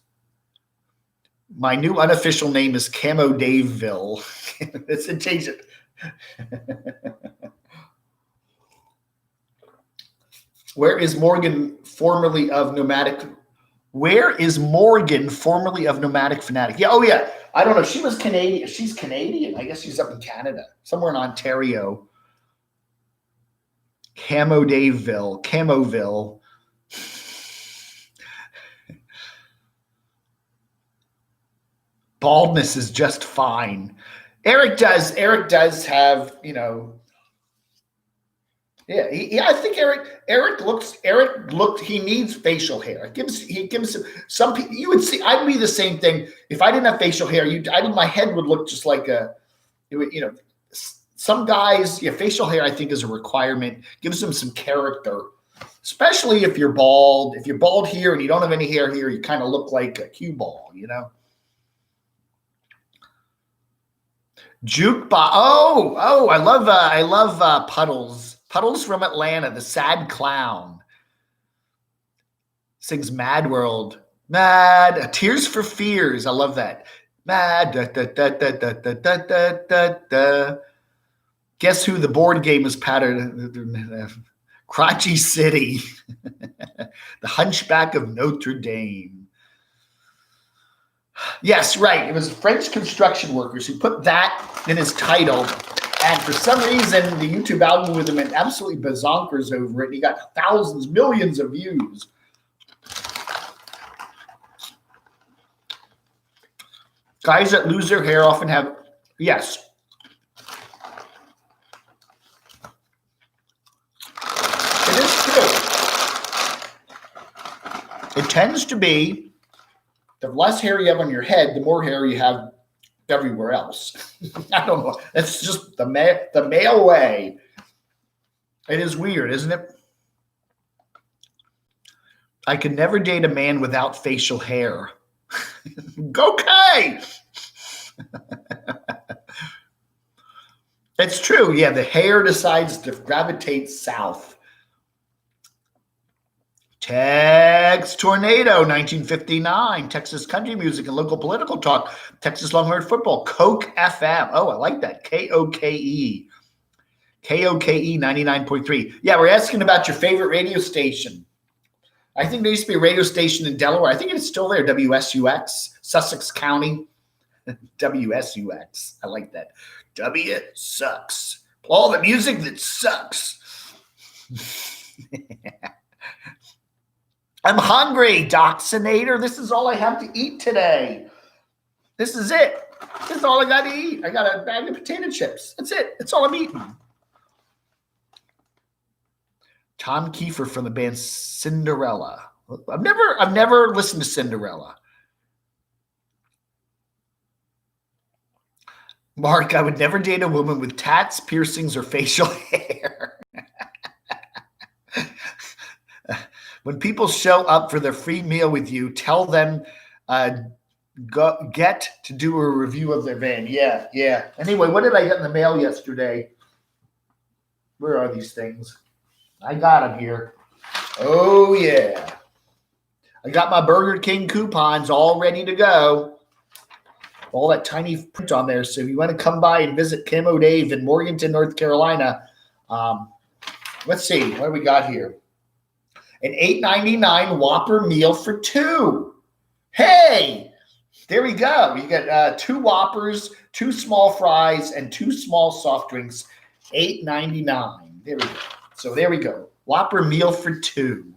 My new unofficial name is Camodaveville. It's a change it. Where is Morgan, formerly of Nomadic? Where is Morgan, formerly of Nomadic Fanatic? Yeah, oh yeah. I don't know. She was Canadian. She's Canadian. I guess she's up in Canada, somewhere in Ontario. Camoville. Baldness is just fine. Eric does have, I think Eric looked, he needs facial hair. He gives some people, you would see, I'd be the same thing. If I didn't have facial hair, my head would look just like some guys, facial hair, I think, is a requirement. Gives them some character, especially if you're bald. If you're bald here and you don't have any hair here, you kind of look like a cue ball, Jukebox. Oh, I love Puddles. Puddles from Atlanta, the sad clown. Sings Mad World. Mad. Tears for Fears. I love that. Mad. Da, da, da, da, da, da, da, da, da. Guess who the board game is patterned? Crotchy City. The Hunchback of Notre Dame. Yes, right. It was French construction workers who put that in his title. And for some reason, the YouTube algorithm went absolutely bazonkers over it. He got thousands, millions of views. Guys that lose their hair often have, yes. It is true. It tends to be, the less hair you have on your head, the more hair you have everywhere else. I don't know. It's just the male way. It is weird, isn't it? I could never date a man without facial hair. Okay. It's true. Yeah, the hair decides to gravitate south. Tex Tornado, 1959, Texas country music and local political talk, Texas Longhorn football, Coke FM. Oh, I like that. KOKE. KOKE 99.3. Yeah, we're asking about your favorite radio station. I think there used to be a radio station in Delaware. I think it's still there, WSUX, Sussex County. WSUX. I like that. W sucks. All the music that sucks. I'm hungry, Doxinator. This is all I have to eat today. This is it. This is all I got to eat. I got a bag of potato chips. That's it. That's all I'm eating. Tom Kiefer from the band Cinderella. I've never listened to Cinderella. Mark, I would never date a woman with tats, piercings, or facial hair. When people show up for their free meal with you, tell them get to do a review of their van. Yeah. Anyway, what did I get in the mail yesterday? Where are these things? I got them here. Oh, yeah. I got my Burger King coupons all ready to go. All that tiny print on there. So if you want to come by and visit CamoDAVE in Morganton, North Carolina, let's see. What do we got here? An $8.99 Whopper meal for two. Hey, there we go. You got 2 Whoppers, 2 small fries, and 2 small soft drinks. $8.99. There we go. So there we go. Whopper meal for 2.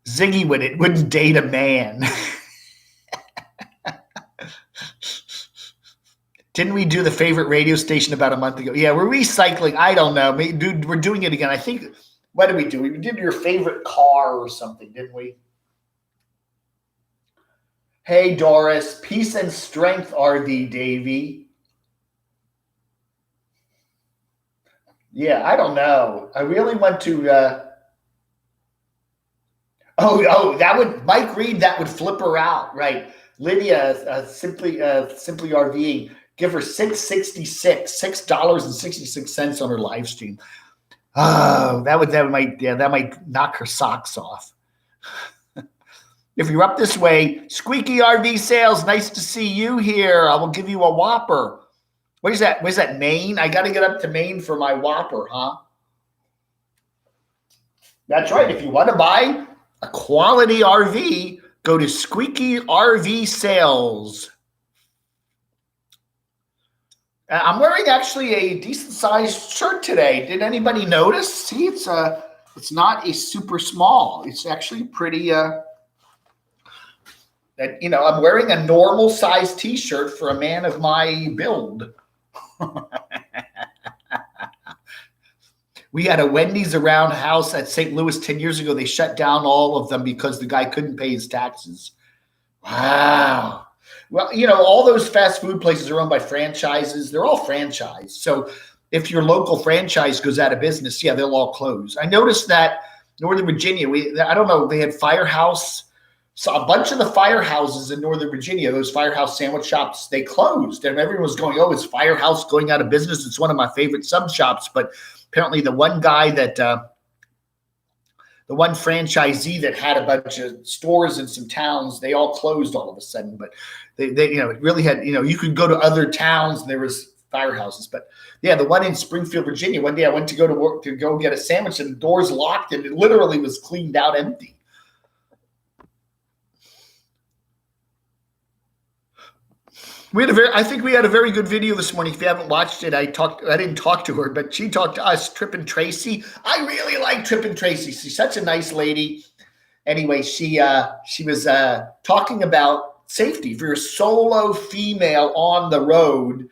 Ziggy wouldn't date a man. Didn't we do the favorite radio station about a month ago? Yeah, we're recycling. I don't know. Dude, we're doing it again. I think, what did we do? We did your favorite car or something, didn't we? Hey, Doris. Peace and strength, R.D. Davey. Yeah, I don't know. I really want to. That would Mike Reed. That would flip her out, right? Lydia, simply RVing. Give her $6.66 on her live stream. Oh, that might knock her socks off. If you're up this way, Squeaky RV Sales, nice to see you here. I will give you a Whopper. What is that? Where's that, Maine? I got to get up to Maine for my Whopper, huh? That's right. If you want to buy a quality RV, go to Squeaky RV Sales. I'm wearing actually a decent-sized shirt today. Did anybody notice? See, it's not a super small. It's actually pretty. I'm wearing a normal-sized T-shirt for a man of my build. We had a Wendy's around house at St. Louis 10 years ago. They shut down all of them because the guy couldn't pay his taxes. Wow. Well, all those fast food places are owned by franchises. They're all franchised. So if your local franchise goes out of business, yeah, they'll all close. I noticed that Northern Virginia, I don't know, they had Firehouse. So a bunch of the firehouses in Northern Virginia, those Firehouse sandwich shops, they closed. And everyone was going, oh, is Firehouse going out of business? It's one of my favorite sub shops. But apparently the one guy that the one franchisee that had a bunch of stores in some towns, they all closed all of a sudden. But they it really had, you could go to other towns and there was firehouses. But yeah, the one in Springfield, Virginia, one day I went to go to work to go get a sandwich and the doors locked and it literally was cleaned out empty. I think we had a very good video this morning. If you haven't watched it, I didn't talk to her, but she talked to us, Trip and Tracy. I really like Trip and Tracy. She's such a nice lady. Anyway, she was talking about safety for your solo female on the road.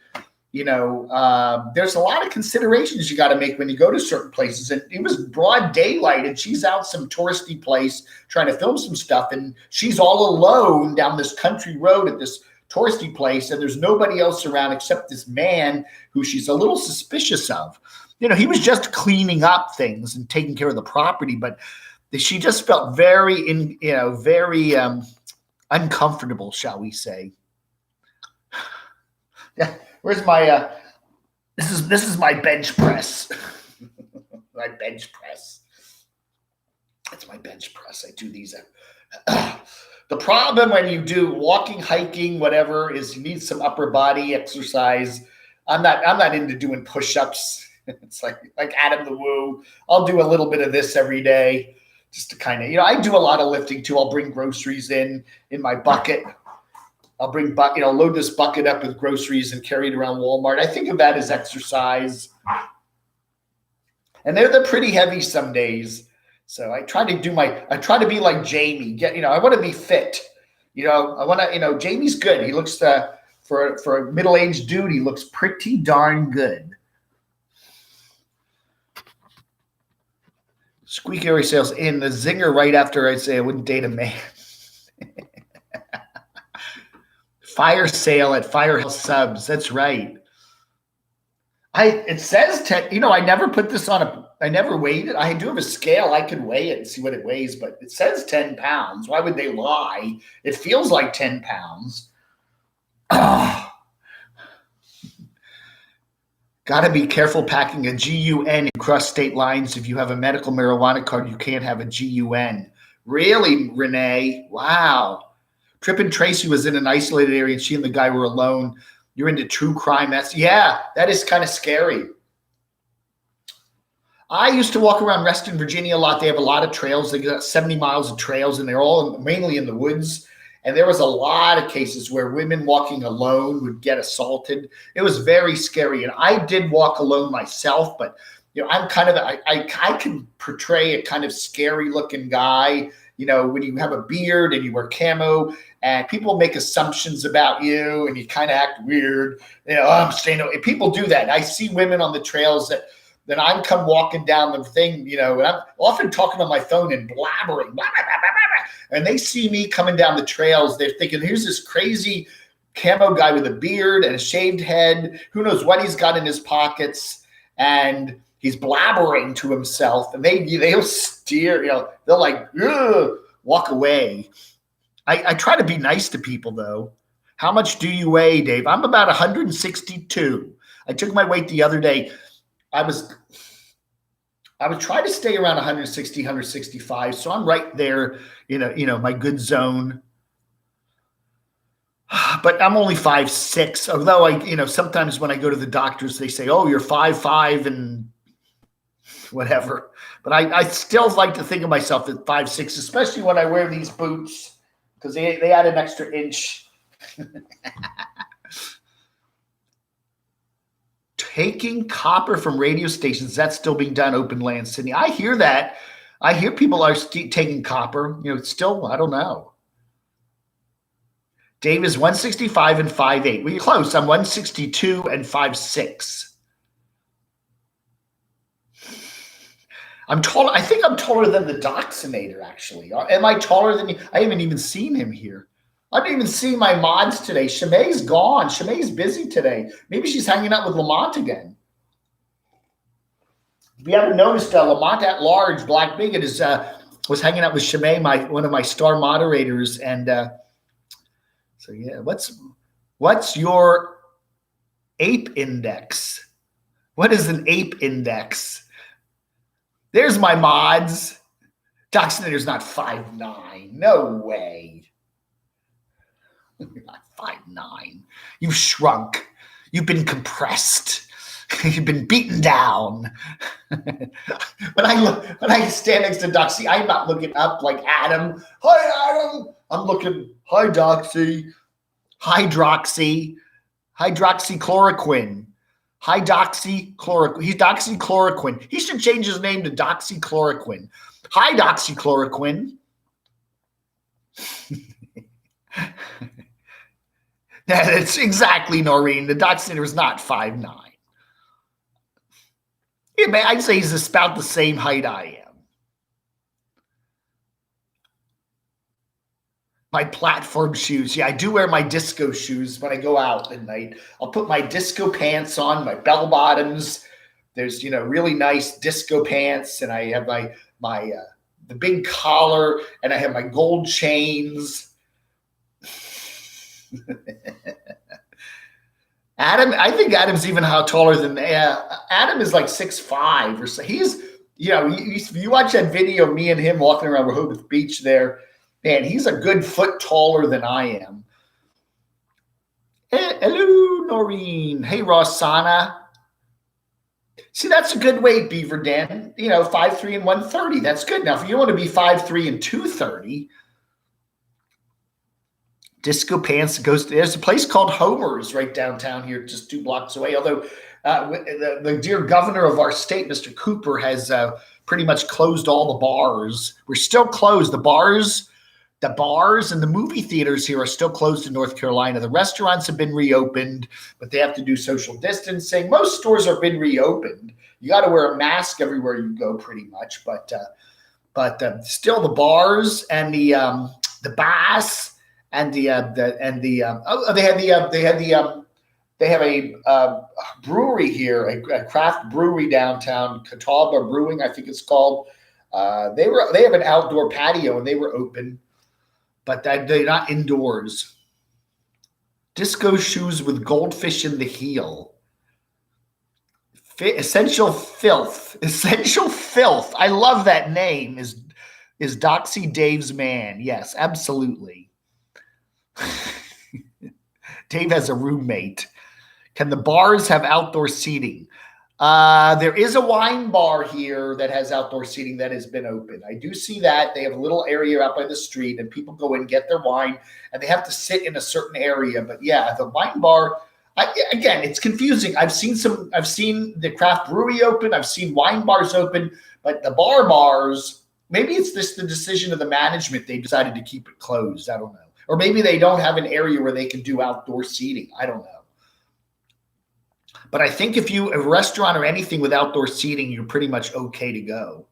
There's a lot of considerations you got to make when you go to certain places. And it was broad daylight, and she's out some touristy place trying to film some stuff, and she's all alone down this country road at this touristy place, and there's nobody else around except this man who she's a little suspicious of. He was just cleaning up things and taking care of the property, but she just felt very uncomfortable, shall we say. Yeah, where's my this is my bench press. My bench press. That's my bench press. I do these. The problem when you do walking, hiking, whatever, is you need some upper body exercise. I'm not into doing push-ups. It's like Adam the Woo. I'll do a little bit of this every day. just to kind of, I do a lot of lifting too. I'll bring groceries in my bucket. I'll bring load this bucket up with groceries and carry it around Walmart. I think of that as exercise. And they're pretty heavy some days. So I try to be like Jamie. I want to be fit. Jamie's good. He looks for a middle-aged dude, he looks pretty darn good. Squeak Area Sales in the zinger right after I say I wouldn't date a man. Fire sale at Firehouse Subs. That's right. It says 10. I never put this on I never weighed it. I do have a scale. I could weigh it and see what it weighs, but it says 10 pounds. Why would they lie? It feels like 10 pounds. Got to be careful packing a GUN across state lines. If you have a medical marijuana card, you can't have a GUN. Really, Renee? Wow. Trip and Tracy was in an isolated area, and she and the guy were alone. You're into true crime. That is kind of scary. I used to walk around Reston, Virginia a lot. They have a lot of trails. They got 70 miles of trails, and they're all mainly in the woods. And there was a lot of cases where women walking alone would get assaulted. It was very scary. And I did walk alone myself, but I'm kind of I can portray a kind of scary looking guy. When you have a beard and you wear camo, and people make assumptions about you, and you kind of act weird. I'm staying away. People do that. I see women on the trails that I'm come walking down the thing, and I'm often talking on my phone and blabbering, blah, blah, blah, blah, blah. And they see me coming down the trails. They're thinking, here's this crazy camo guy with a beard and a shaved head. Who knows what he's got in his pockets? And he's blabbering to himself. And they'll steer, they'll like, walk away. I try to be nice to people, though. How much do you weigh, Dave? I'm about 162. I took my weight the other day. I would try to stay around 160, 165. So I'm right there, my good zone. But I'm only 5'6", although sometimes when I go to the doctors, they say, oh, you're 5'5" and whatever. But I still like to think of myself at 5'6", especially when I wear these boots, because they add an extra inch. Taking copper from radio stations, that's still being done, open land, Sydney. I hear that. I hear people are taking copper. Still, I don't know. Dave is 165 and 5'8". Well, you're close. I'm 162 and 5'6". I'm taller. I think I'm taller than the Doxinator, actually. Am I taller than you? I haven't even seen him here. I haven't even seen my mods today. Shamay's gone. Shamay's busy today. Maybe she's hanging out with Lamont again. If you haven't noticed, Lamont at Large, Black Bigot, was hanging out with Shamay, one of my star moderators. And so, yeah, what's your ape index? What is an ape index? There's my mods. Doxinator's not 5'9". No way. You're not 5'9". You've shrunk. You've been compressed. You've been beaten down. When I stand next to Doxy, I'm not looking up like Adam. Hi, Adam. I'm looking, hi, Doxy. Hydroxychloroquine. Hydroxychloroquine. He's doxychloroquine. He should change his name to doxychloroquine. Hi, doxychloroquine. That's exactly, Noreen. The Doxinator is not 5'9". Yeah, man, I'd say he's about the same height I am. My platform shoes. Yeah, I do wear my disco shoes when I go out at night. I'll put my disco pants on, my bell bottoms. There's, really nice disco pants, and I have my the big collar, and I have my gold chains. Adam, I think Adam's even taller than Adam is like 6'5" or so. He's, you watch that video, me and him walking around Rehoboth Beach there, man, he's a good foot taller than I am. Hello, Noreen. Hey, Rossana. See, that's a good weight, Beaver Dan. 5'3" and 130. That's good. Now, if you want to be 5'3" and 230, Disco Pants there's a place called Homer's right downtown here, just 2 blocks away. Although the dear governor of our state, Mr. Cooper, has pretty much closed all the bars. We're still closed. The bars and the movie theaters here are still closed in North Carolina. The restaurants have been reopened, but they have to do social distancing. Most stores have been reopened. You got to wear a mask everywhere you go, pretty much. But still, the bars and the bass and they have a brewery here, a craft brewery downtown, Catawba Brewing, I think it's called. They have an outdoor patio and they were open. But they're not indoors. Disco shoes with goldfish in the heel. Essential Filth. Essential Filth. I love that name. Is Doxy Dave's man? Yes, absolutely. Dave has a roommate. Can the bars have outdoor seating? There is a wine bar here that has outdoor seating that has been open. I do see that. They have a little area out by the street, and people go in, get their wine, and they have to sit in a certain area. But yeah, the wine bar, again, it's confusing. I've seen the craft brewery open. I've seen wine bars open, but the bars, maybe it's just the decision of the management. They decided to keep it closed. I don't know. Or maybe they don't have an area where they can do outdoor seating. I don't know. But I think if you a restaurant or anything with outdoor seating, you're pretty much okay to go.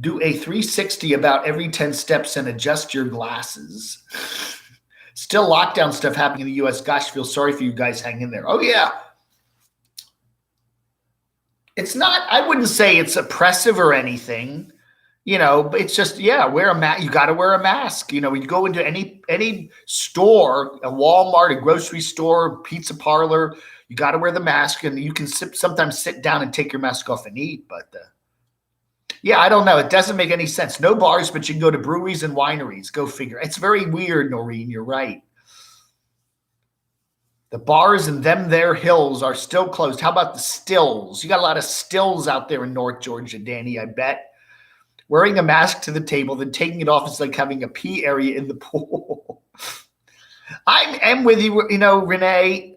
Do a 360 about every 10 steps and adjust your glasses. Still lockdown stuff happening in the U.S. Gosh, feel sorry for you guys. Hang in there. Oh, yeah. It's not, I wouldn't say it's oppressive or anything. But it's just, wear a mask. You got to wear a mask. When you go into any store, a Walmart, a grocery store, pizza parlor, you got to wear the mask, and you can sometimes sit down and take your mask off and eat. But I don't know. It doesn't make any sense. No bars, but you can go to breweries and wineries. Go figure. It's very weird, Noreen. You're right. The bars and their hills are still closed. How about the stills? You got a lot of stills out there in North Georgia, Danny, I bet. Wearing a mask to the table, then taking it off is like having a pee area in the pool. I am with you, Renee.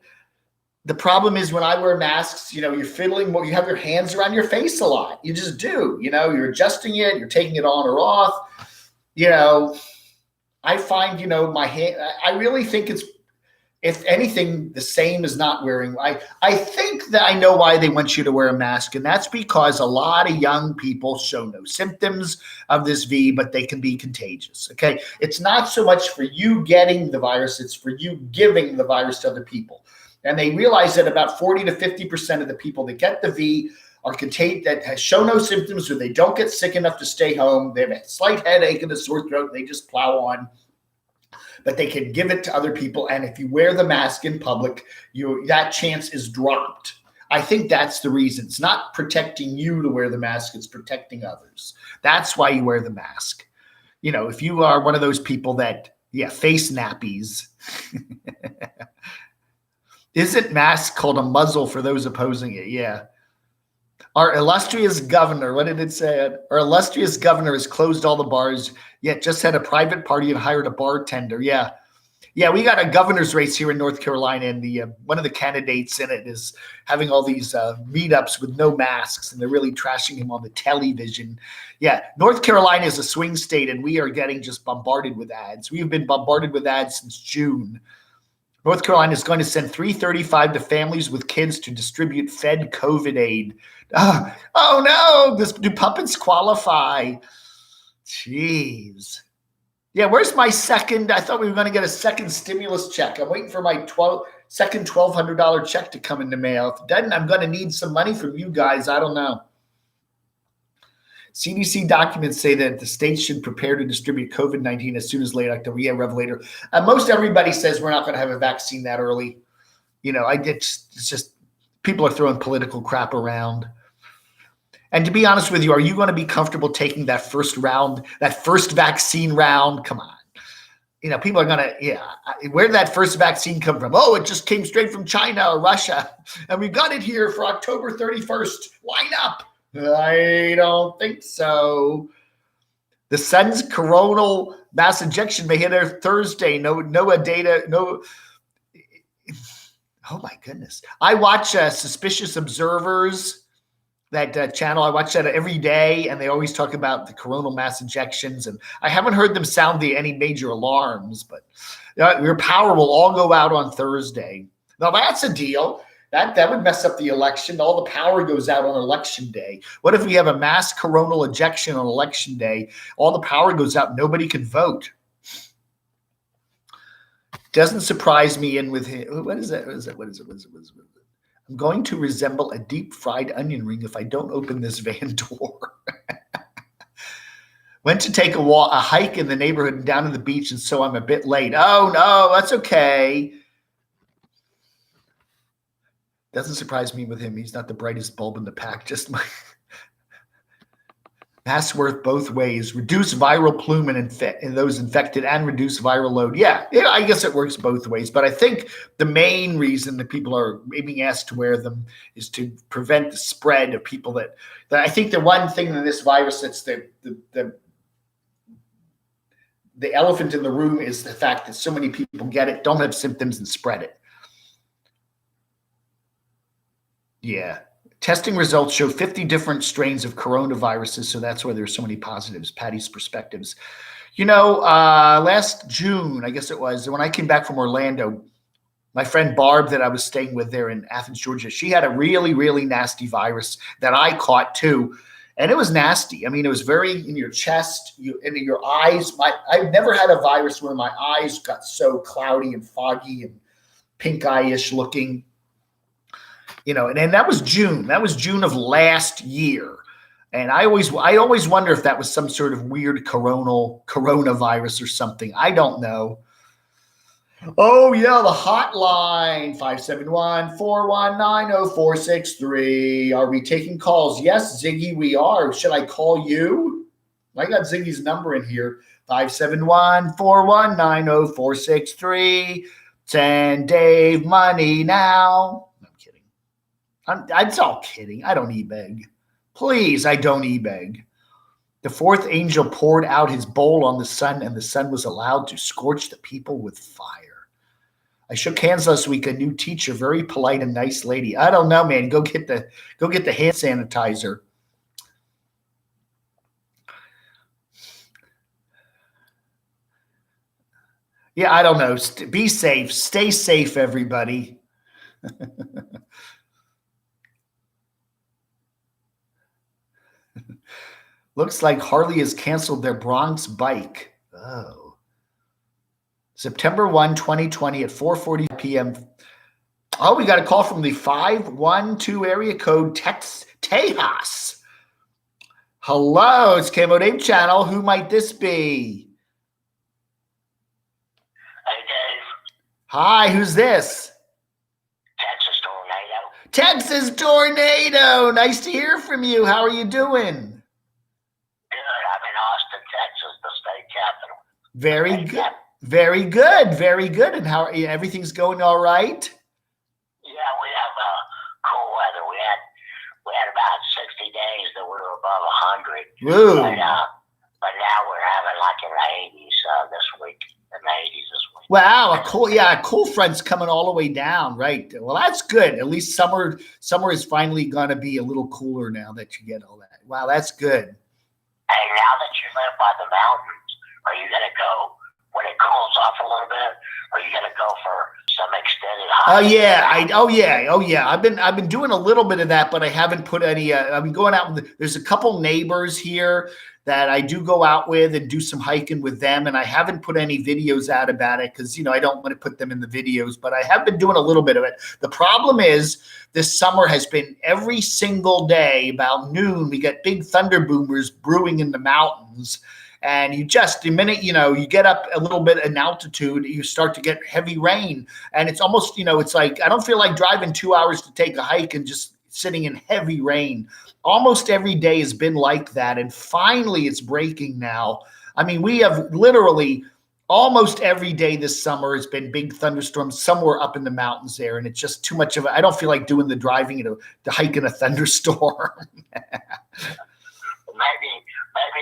The problem is when I wear masks, you're fiddling, you have your hands around your face a lot. You just do, you're adjusting it, you're taking it on or off. I find, my hand, I really think it's, if anything, the same as not wearing. I think that I know why they want you to wear a mask, and that's because a lot of young people show no symptoms of this V, but they can be contagious, okay? It's not so much for you getting the virus, it's for you giving the virus to other people. And they realize that about 40 to 50% of the people that get the V are contagious, that show no symptoms, or they don't get sick enough to stay home. They have a slight headache and a sore throat, and they just plow on. But they can give it to other people. And if you wear the mask in public, that chance is dropped. I think that's the reason. It's not protecting you to wear the mask. It's protecting others. That's why you wear the mask. If you are one of those people that, face nappies. Isn't mask called a muzzle for those opposing it? Yeah. Our illustrious governor, what did it say? Our illustrious governor has closed all the bars, yet just had a private party and hired a bartender. Yeah, we got a governor's race here in North Carolina, and the one of the candidates in it is having all these meetups with no masks, and they're really trashing him on the television. Yeah, North Carolina is a swing state, and we are getting just bombarded with ads. We've been bombarded with ads since June. North Carolina is going to send $335 to families with kids to distribute fed COVID aid. Oh no, do puppets qualify? Jeez. Yeah, where's my second? I thought we were going to get a second stimulus check. I'm waiting for my second $1,200 check to come in the mail. If it doesn't, I'm going to need some money from you guys. I don't know. CDC documents say that the states should prepare to distribute COVID-19 as soon as late October. Yeah, Revelator. Most everybody says we're not going to have a vaccine that early. It's just people are throwing political crap around. And to be honest with you, are you going to be comfortable taking that first vaccine round? Come on. people are going to, where did that first vaccine come from? Oh, it just came straight from China or Russia. And we got it here for October 31st. Line up. I don't think so. The sun's coronal mass ejection may hit her Thursday. No data. No. Oh, my goodness. I watch Suspicious Observers. That channel, I watch that every day, and they always talk about the coronal mass ejections. And I haven't heard them sound any major alarms, but your power will all go out on Thursday. Now that's a deal. That would mess up the election. All the power goes out on election day. What if we have a mass coronal ejection on election day? All the power goes out. Nobody can vote. Doesn't surprise me. In with him. What is that? What is it? I'm going to resemble a deep fried onion ring if I don't open this van door. Went to take a hike in the neighborhood and down to the beach, and so I'm a bit late. Oh, no, that's okay. Doesn't surprise me with him. He's not the brightest bulb in the pack. Just my mass worth both ways. Reduce viral plume in those infected and reduce viral load. Yeah, I guess it works both ways. But I think the main reason that people are being asked to wear them is to prevent the spread of people that I think the one thing in this virus that's the elephant in the room is the fact that so many people get it, don't have symptoms, and spread it. Yeah. Testing results show 50 different strains of coronaviruses, so that's why there's so many positives. Patty's perspectives. Last June, I guess it was, when I came back from Orlando, my friend Barb that I was staying with there in Athens, Georgia, she had a really, really nasty virus that I caught too. And it was nasty. I mean, it was very in your chest, and in your eyes. I've never had a virus where my eyes got so cloudy and foggy and pink eye-ish looking. And that was June. That was June of last year. And I always wonder if that was some sort of weird coronavirus or something. I don't know. Oh, yeah, the hotline, 571-419-0463. Are we taking calls? Yes, Ziggy, we are. Should I call you? I got Ziggy's number in here, 571-419-0463. Send Dave money now. It's all kidding. I don't e-beg. Please, I don't e-beg. The fourth angel poured out his bowl on the sun, and the sun was allowed to scorch the people with fire. I shook hands last week. A new teacher, very polite and nice lady. I don't know, man. Go get the hand sanitizer. Yeah, I don't know. Be safe. Stay safe, everybody. Looks like Harley has canceled their Bronx bike. Oh. September 1, 2020 at 4:40 p.m. Oh, we got a call from the 512 area code Tejas. Hello, it's camodave channel. Who might this be? Hey, Dave. Hi, who's this? Texas Tornado. Nice to hear from you. How are you doing? Texas, the state capital. Very good. Very good. Very good. And how everything's going all right? Yeah, we have cool weather. We had about 60 days that we were above 100. Woo. But now we're having like in the 80s this week. In the 80s this week. Wow, a cool front's coming all the way down, right? Well, that's good. At least summer is finally going to be a little cooler now that you get all that. Wow, that's good. Hey, now that you live by the mountains, are you going to go when it cools off a little bit? Are you going to go for some extended hike? Oh yeah. I've been doing a little bit of that, but I haven't put any. I've been going out. There's a couple neighbors here that I do go out with and do some hiking with them, and I haven't put any videos out about it because I don't want to put them in the videos. But I have been doing a little bit of it. The problem is this summer has been every single day about noon. We get big thunder boomers brewing in the mountains. And the minute, you get up a little bit in altitude, you start to get heavy rain. And it's almost, it's like, I don't feel like driving 2 hours to take a hike and just sitting in heavy rain. Almost every day has been like that. And finally it's breaking now. I mean, we have literally almost every day this summer has been big thunderstorms somewhere up in the mountains there, and it's just too much of I don't feel like doing the driving, to hike in a thunderstorm. Maybe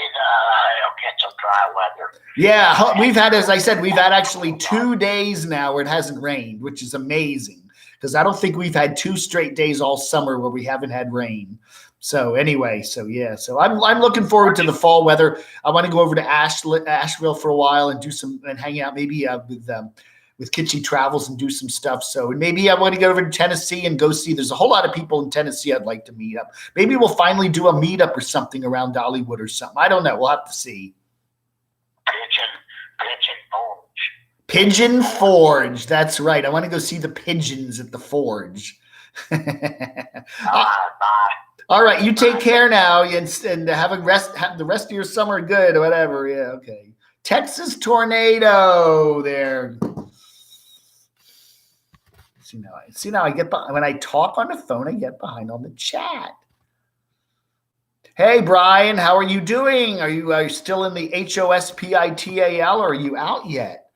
it'll get some dry weather. Yeah, we've had, as I said, we've had actually 2 days now where it hasn't rained, which is amazing because I don't think we've had 2 straight days all summer where we haven't had rain. So anyway, so I'm looking forward to the fall weather. I want to go over to Asheville for a while and hang out maybe with Kitschy Travels and do some stuff. So maybe I want to go over to Tennessee and go see. There's a whole lot of people in Tennessee I'd like to meet up. Maybe we'll finally do a meetup or something around Dollywood or something. I don't know. We'll have to see. Pigeon Forge. That's right. I want to go see the pigeons at the forge. All right, you take care now and have the rest of your summer good or whatever. Yeah, okay. Texas tornado there. See now I get behind when I talk on the phone, I get behind on the chat. Hey Brian, how are you doing? Are you still in the HOSPITAL or are you out yet?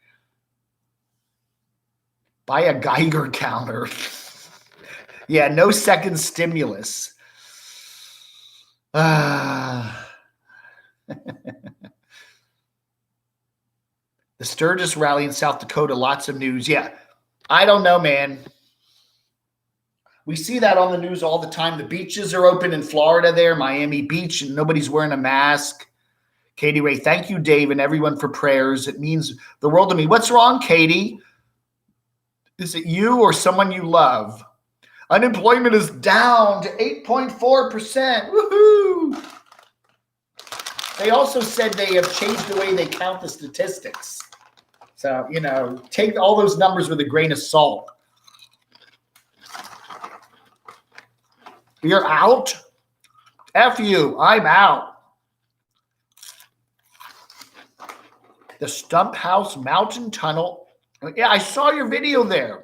Buy a Geiger counter. Yeah, no second stimulus. The Sturgis rally in South Dakota, lots of news. Yeah, I don't know, man. We see that on the news all the time. The beaches are open in Florida there, Miami Beach, and nobody's wearing a mask. Katie Ray, thank you, Dave, and everyone for prayers. It means the world to me. What's wrong, Katie? Is it you or someone you love? Unemployment is down to 8.4%. Woohoo! They also said they have changed the way they count the statistics. So, take all those numbers with a grain of salt. You're out? F you, I'm out. The Stump House Mountain Tunnel. Yeah, I saw your video there.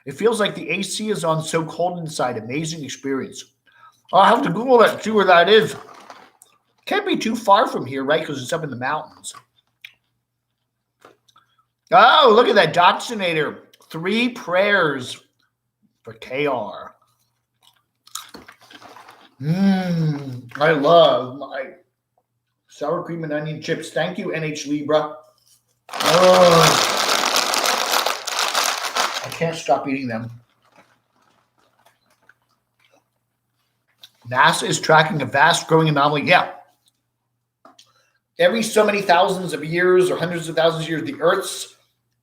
It feels like the AC is on, so cold inside. Amazing experience. I'll have to Google that, see where that is. Can't be too far from here, right? Because it's up in the mountains. Oh, look at that Doxinator. 3 prayers for KR. I love my sour cream and onion chips. Thank you, NH Libra. Oh. I can't stop eating them. NASA is tracking a vast growing anomaly. Yeah. Every so many thousands of years or hundreds of thousands of years, the Earth's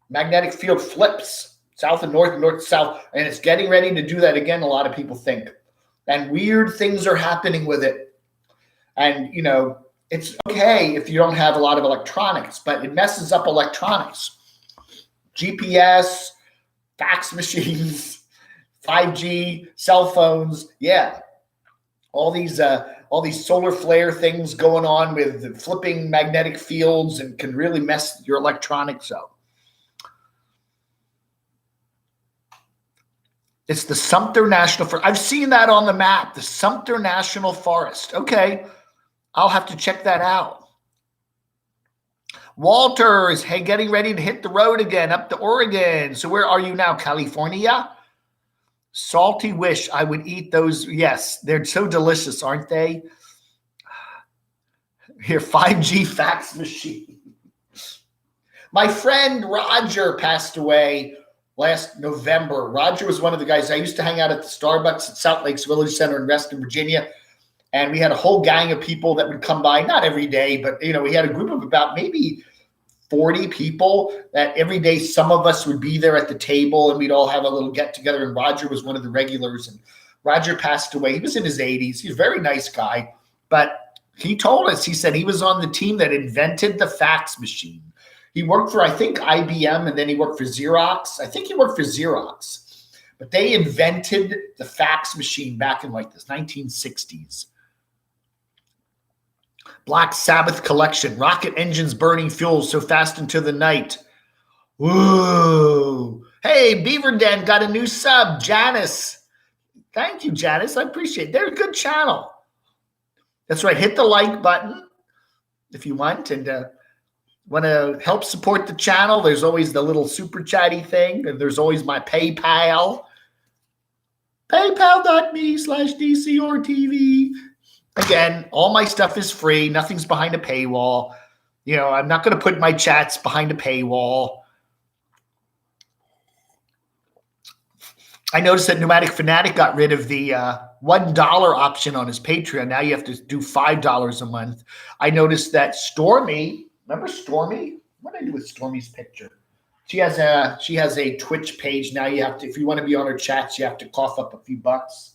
magnetic field flips south and north to south, and it's getting ready to do that again, a lot of people think. And weird things are happening with it. And, it's okay if you don't have a lot of electronics, but it messes up electronics. GPS, fax machines, 5G, cell phones. Yeah. All these solar flare things going on with flipping magnetic fields and can really mess your electronics up. It's the Sumter National Forest. I've seen that on the map, the Sumter National Forest. Okay, I'll have to check that out. Walter is getting ready to hit the road again up to Oregon. So where are you now, California? Salty wish I would eat those. Yes, they're so delicious, aren't they? Here, 5G fax machine. My friend Roger passed away last November. Roger was one of the guys. I used to hang out at the Starbucks at South Lakes Village Center in Reston, Virginia. And we had a whole gang of people that would come by, not every day, but, we had a group of about maybe 40 people that every day some of us would be there at the table and we'd all have a little get together. And Roger was one of the regulars. And Roger passed away. He was in his 80s. He's a very nice guy. But he told us, he said he was on the team that invented the fax machine. He worked for, I think, IBM, and then he worked for Xerox. I think he worked for Xerox. But they invented the fax machine back in like the 1960s. Black Sabbath collection. Rocket engines burning fuel so fast into the night. Whoa. Hey, Beaver Den got a new sub. Janice. Thank you, Janice. I appreciate it. They're a good channel. That's right. Hit the like button if you want. And Want to help support the channel, there's always the little super chatty thing, and there's always my PayPal. PayPal.me/DCRTV. Again, all my stuff is free. Nothing's behind a paywall. You know, I'm not going to put my chats behind a paywall. I noticed that Nomadic Fanatic got rid of the $1 option on his Patreon. Now you have to do $5 a month. I noticed that Stormy, remember Stormy? What did I do with Stormy's picture? She has a Twitch page. Now you have to, if you want to be on her chats, you have to cough up a few bucks.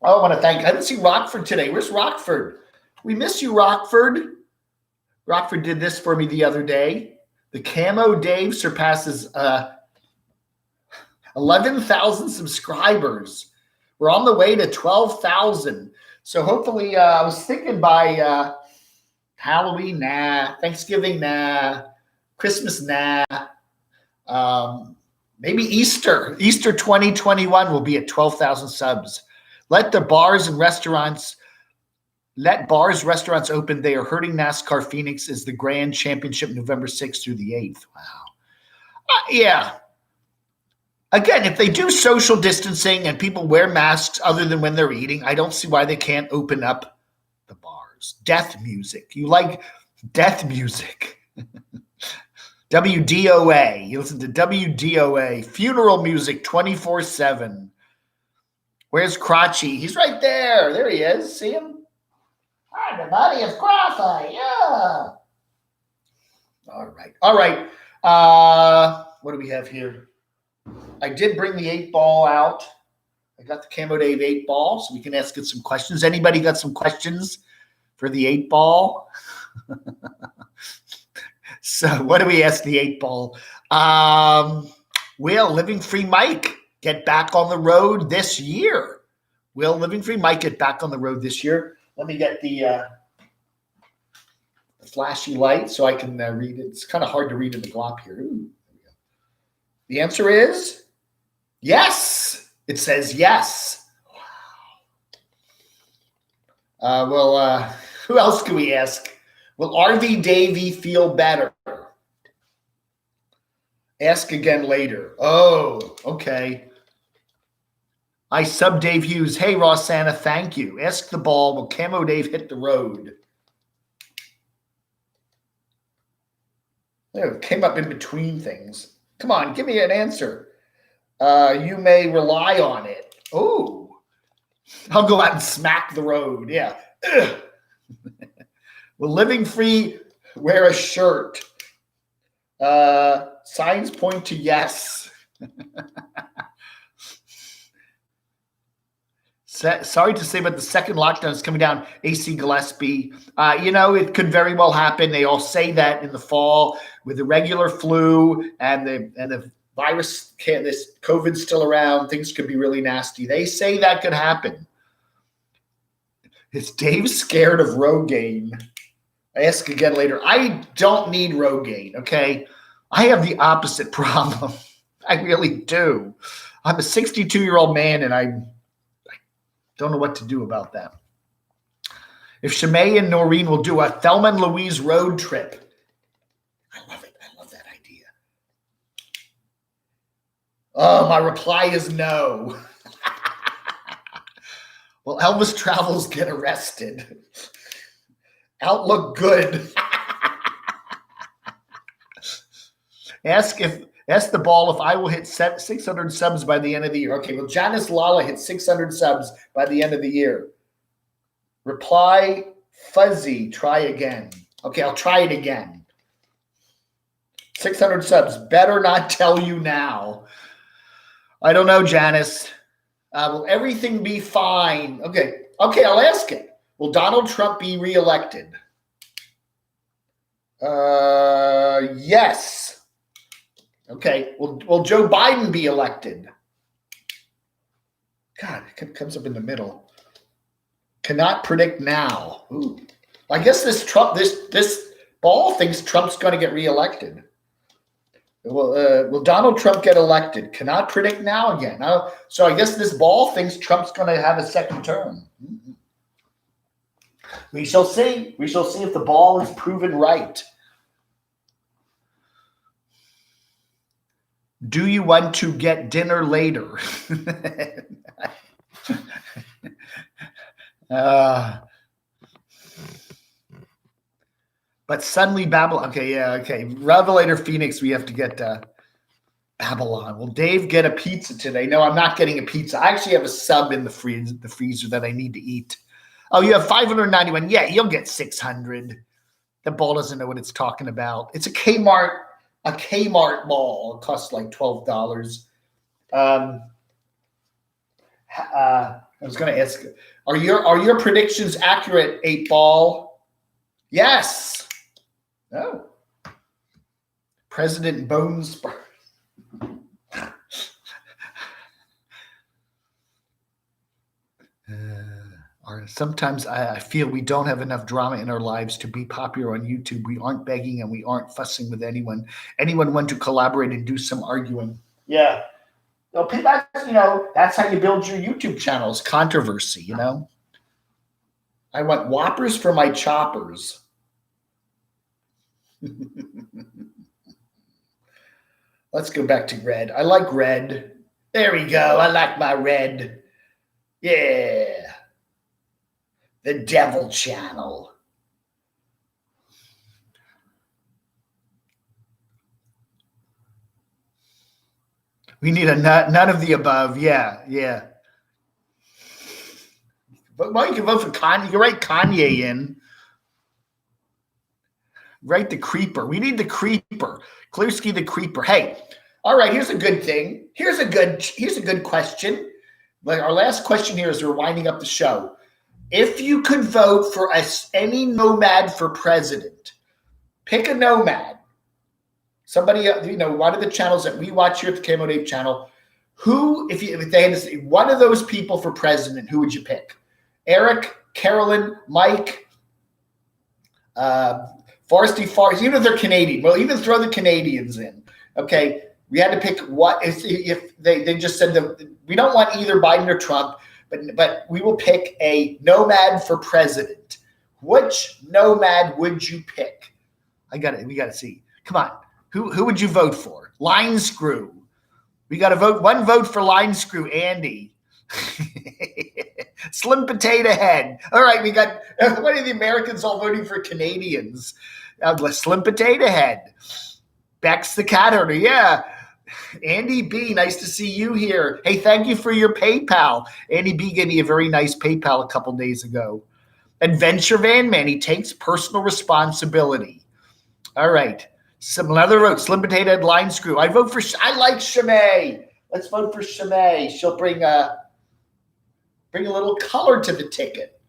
Oh, I want to thank, I didn't see Rockford today. Where's Rockford? We miss you, Rockford. Rockford did this for me the other day. The Camo Dave surpasses 11,000 subscribers. We're on the way to 12,000. So hopefully, I was thinking by Halloween, nah. Thanksgiving, nah. Christmas, nah. Maybe Easter 2021 will be at 12,000 subs. Let restaurants open. They are hurting NASCAR Phoenix as the Grand Championship November 6th through the 8th. Wow. Yeah. Again, if they do social distancing and people wear masks other than when they're eating, I don't see why they can't open up the bars. Death music. You like death music. WDOA. You listen to WDOA. Funeral music 24/7. Where's Crotchy? He's right there. There he is. See him? Hi, everybody. It's Crotchy. Yeah. All right. What do we have here? I did bring the 8-ball out. I got the camodave 8-ball, so we can ask it some questions. Anybody got some questions for the 8-ball? So what do we ask the 8-ball? Will Living Free Mike get back on the road this year? Will Living Free Mike get back on the road this year? Let me get the flashy light so I can read it. It's kind of hard to read in the glop here. Ooh, there we go. The answer is yes. It says yes. Wow. Who else can we ask? Will RV Davey feel better? Ask again later. Oh, okay. I sub Dave Hughes. Hey, Ross Santa, thank you. Ask the ball. Will Camo Dave hit the road? There, it came up in between things. Come on, give me an answer. You may rely on it. Oh, I'll go out and smack the road. Yeah. Will Living Free wear a shirt? Signs point to yes. Sorry to say, but the second lockdown is coming down. AC Gillespie. It could very well happen. They all say that in the fall with the regular flu and the virus, this COVID's still around. Things could be really nasty. They say that could happen. Is Dave scared of Rogaine? I ask again later. I don't need Rogaine, okay? I have the opposite problem. I really do. I'm a 62-year-old man, and I don't know what to do about that. If Shemay and Noreen will do a Thelma and Louise road trip. I love it. I love that idea. Oh, my reply is no. Will Elvis Travels get arrested? Outlook good. Ask the ball if I will hit 600 subs by the end of the year. Okay, well, Janice Lala hit 600 subs by the end of the year. Reply fuzzy, try again. Okay, I'll try it again. 600 subs. Better not tell you now. I don't know, Janice. Will everything be fine? Okay, I'll ask it. Will Donald Trump be reelected? Yes. Okay. Will Joe Biden be elected? God, it comes up in the middle. Cannot predict now. Ooh. I guess this ball thinks Trump's going to get reelected. Will Donald Trump get elected? Cannot predict now again. So I guess this ball thinks Trump's going to have a second term. We shall see. We shall see if the ball is proven right. Do you want to get dinner later? But suddenly Babylon. Okay, yeah, okay. Revelator Phoenix, we have to get Babylon. Will Dave get a pizza today? No, I'm not getting a pizza. I actually have a sub in the freezer that I need to eat. Oh, you have 591. Yeah, you'll get 600. The ball doesn't know what it's talking about. It's a Kmart ball. It costs like $12. I was going to ask, are your predictions accurate, 8 Ball? Yes. Oh. President Bones. Sometimes I feel we don't have enough drama in our lives to be popular on YouTube. We aren't begging and we aren't fussing with anyone. Anyone want to collaborate and do some arguing? Yeah. Well, that's how you build your YouTube channels. Controversy, I want Whoppers for my choppers. Let's go back to red. I like red. There we go. I like my red. Yeah. The Devil Channel. We need a none of the above. Yeah, yeah. But well, you can vote for Kanye. You can write Kanye in. Write the Creeper. We need the Creeper. Klersky the Creeper. Hey, all right. Here's a good thing. Here's a good question. Like our last question here as we're winding up the show. If you could vote for any Nomad for president, pick a Nomad. Somebody, one of the channels that we watch here at the camodave channel. Who, if they had to say one of those people for president, who would you pick? Eric, Carolyn, Mike, Forresty, even if they're Canadian. Well, even throw the Canadians in. Okay, we had to pick what if they just said that we don't want either Biden or Trump. But we will pick a Nomad for president. Which Nomad would you pick? We got to see. Come on. Who would you vote for? Line Screw. We got to vote. One vote for Line Screw, Andy. Slim Potato Head. All right, we got one of the Americans all voting for Canadians. Slim Potato Head. Bex the cat owner. Yeah. Andy B, nice to see you here. Hey, thank you for your PayPal. Andy B gave me a very nice PayPal a couple days ago. Adventure Van Man, he takes personal responsibility. All right. Another vote. Slim Potato Head, Line Screw. I like Shamay. Let's vote for Shamay. She'll bring a little color to the ticket.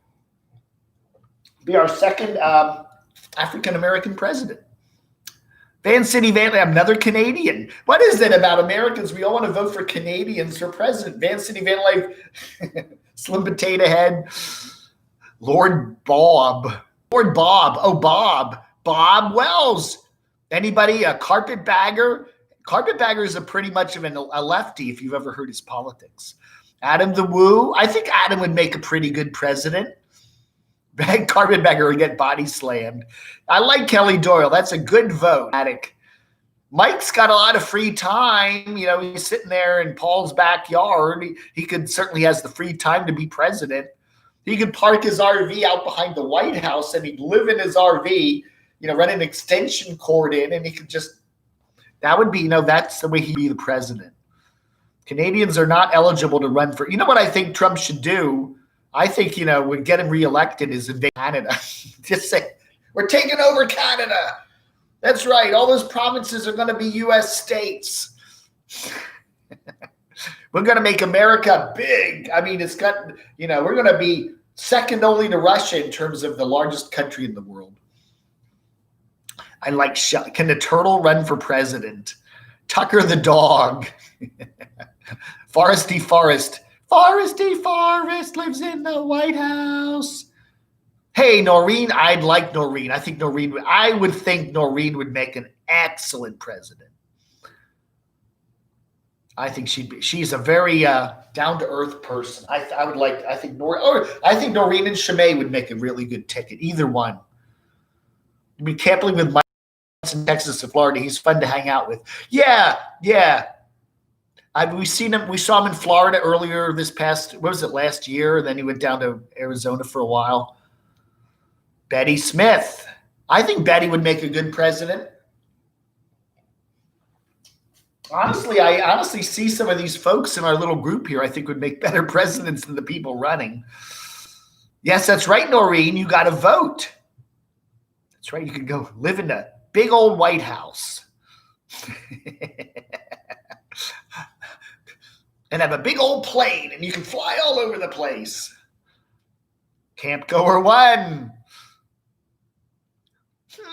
Be our second African-American president. Van City Van Life, another Canadian. What is it about Americans? We all want to vote for Canadians for president. Van City Van Life, Slim Potato Head, Lord Bob. Oh, Bob Wells. Anybody? A Carpetbagger? Carpetbagger is pretty much of a lefty if you've ever heard his politics. Adam the Woo. I think Adam would make a pretty good president. Carpetbagger would get body slammed. I like Kelly Doyle. That's a good vote. Mike's got a lot of free time. He's sitting there in Paul's backyard. He certainly has the free time to be president. He could park his RV out behind the White House and he'd live in his RV, run an extension cord in, and he could that would be, that's the way he'd be the president. Canadians are not eligible to run for, what I think Trump should do? I think, would get him reelected is invade Canada. Just say, we're taking over Canada. That's right. All those provinces are going to be U.S. states. We're going to make America big. I mean, we're going to be second only to Russia in terms of the largest country in the world. I like, can the turtle run for president? Tucker the dog. Foresty Forest. Foresty Forest lives in the White House. Hey, Noreen, I'd like Noreen. I think I would think Noreen would make an excellent president. I think she's a very down to earth person. I think Noreen and Shimei would make a really good ticket. Either one. I mean, can't believe with Mike in Texas and Florida, he's fun to hang out with. Yeah. We saw him in Florida earlier this past, what was it, last year? And then he went down to Arizona for a while. Betty Smith. I think Betty would make a good president. Honestly, I honestly see some of these folks in our little group here I think would make better presidents than the people running. Yes, that's right, Noreen. You got to vote. That's right. You can go live in a big old White House. And have a big old plane, and you can fly all over the place. Camp Goer 1.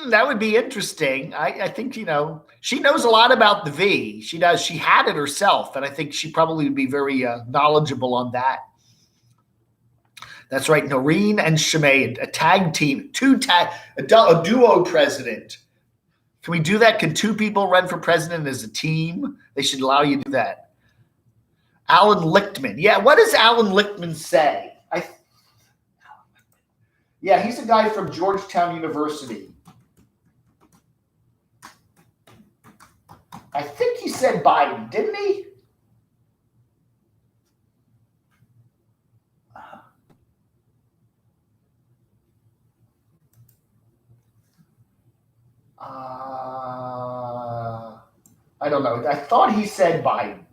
That would be interesting. I think, she knows a lot about the V. She does. She had it herself, and I think she probably would be very knowledgeable on that. That's right. Noreen and Shimei, a tag team, a duo president. Can we do that? Can two people run for president as a team? They should allow you to do that. Alan Lichtman. Yeah, what does Alan Lichtman say? Yeah, he's a guy from Georgetown University. I think he said Biden, didn't he? I don't know. I thought he said Biden.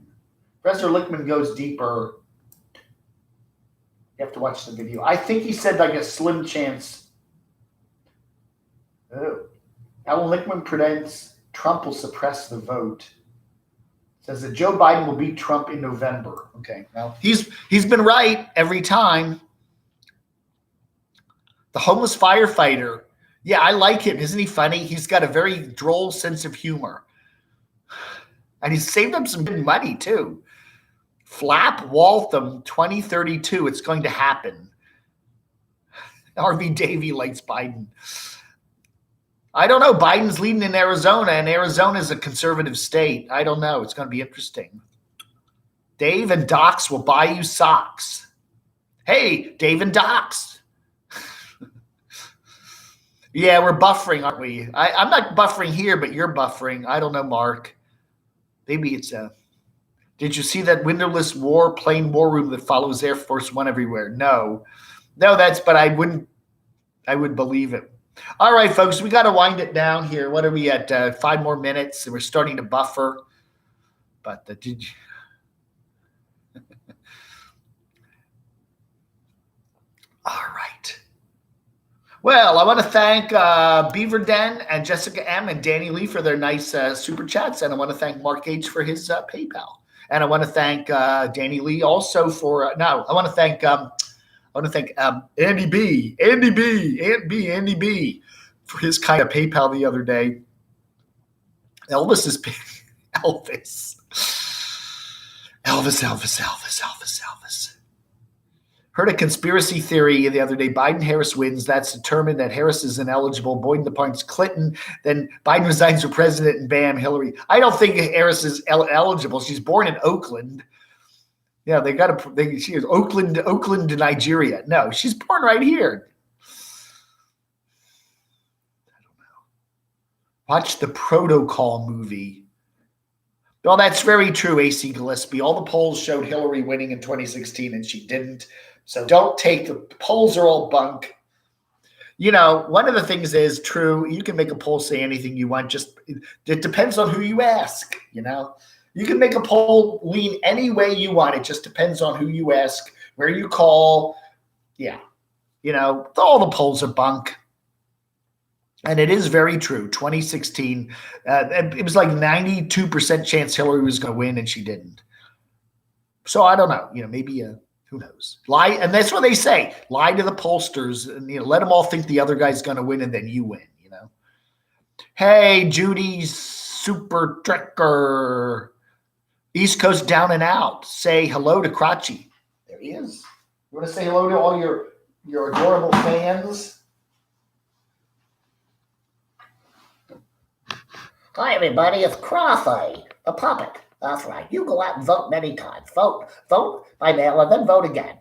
Professor Lichtman goes deeper. You have to watch the video. I think he said like a slim chance. Oh. Alan Lichtman predicts Trump will suppress the vote. Says that Joe Biden will beat Trump in November. Okay, well, he's been right every time. The homeless firefighter. Yeah, I like him. Isn't he funny? He's got a very droll sense of humor. And he's saved up some good money, too. Flap Waltham 2032. It's going to happen. RV Davey likes Biden. I don't know. Biden's leading in Arizona, and Arizona is a conservative state. I don't know. It's going to be interesting. Dave and Docs will buy you socks. Hey, Dave and Docs. Yeah, we're buffering, aren't we? I'm not buffering here, but you're buffering. I don't know, Mark. Maybe it's a... Did you see that windowless plane war room that follows Air Force One everywhere? No, but I would believe it. All right, folks, we got to wind it down here. What are we at? 5 more minutes, and we're starting to buffer. But did you? All right. Well, I want to thank Beaver Den and Jessica M. and Danny Lee for their nice super chats, and I want to thank Mark H. for his PayPal. And I want to thank Danny Lee also for I want to thank Andy B for his kind of PayPal the other day. Elvis is paying Elvis. Heard a conspiracy theory the other day. Biden-Harris wins. That's determined that Harris is ineligible. Biden appoints Clinton. Then Biden resigns for president, and bam, Hillary. I don't think Harris is eligible. She's born in Oakland. Yeah, she is Oakland, Nigeria. No, she's born right here. I don't know. Watch the Protocol movie. Well, that's very true, AC Gillespie. All the polls showed Hillary winning in 2016, and she didn't. So don't take the polls are all bunk. One of the things is true. You can make a poll say anything you want. Just it depends on who you ask. You can make a poll lean any way you want. It just depends on who you ask, where you call. Yeah, all the polls are bunk. And it is very true. 2016, it was like 92% chance Hillary was going to win, and she didn't. So I don't know. Maybe who knows? Lie, and that's what they say. Lie to the pollsters, and let them all think the other guy's going to win, and then you win. Hey, Judy Super Trekker, East Coast down and out. Say hello to Crotchy. There he is. You want to say hello to all your adorable fans? Hi, everybody. It's Crotchy, the puppet. That's right. You go out and vote many times. Vote by mail, and then vote again.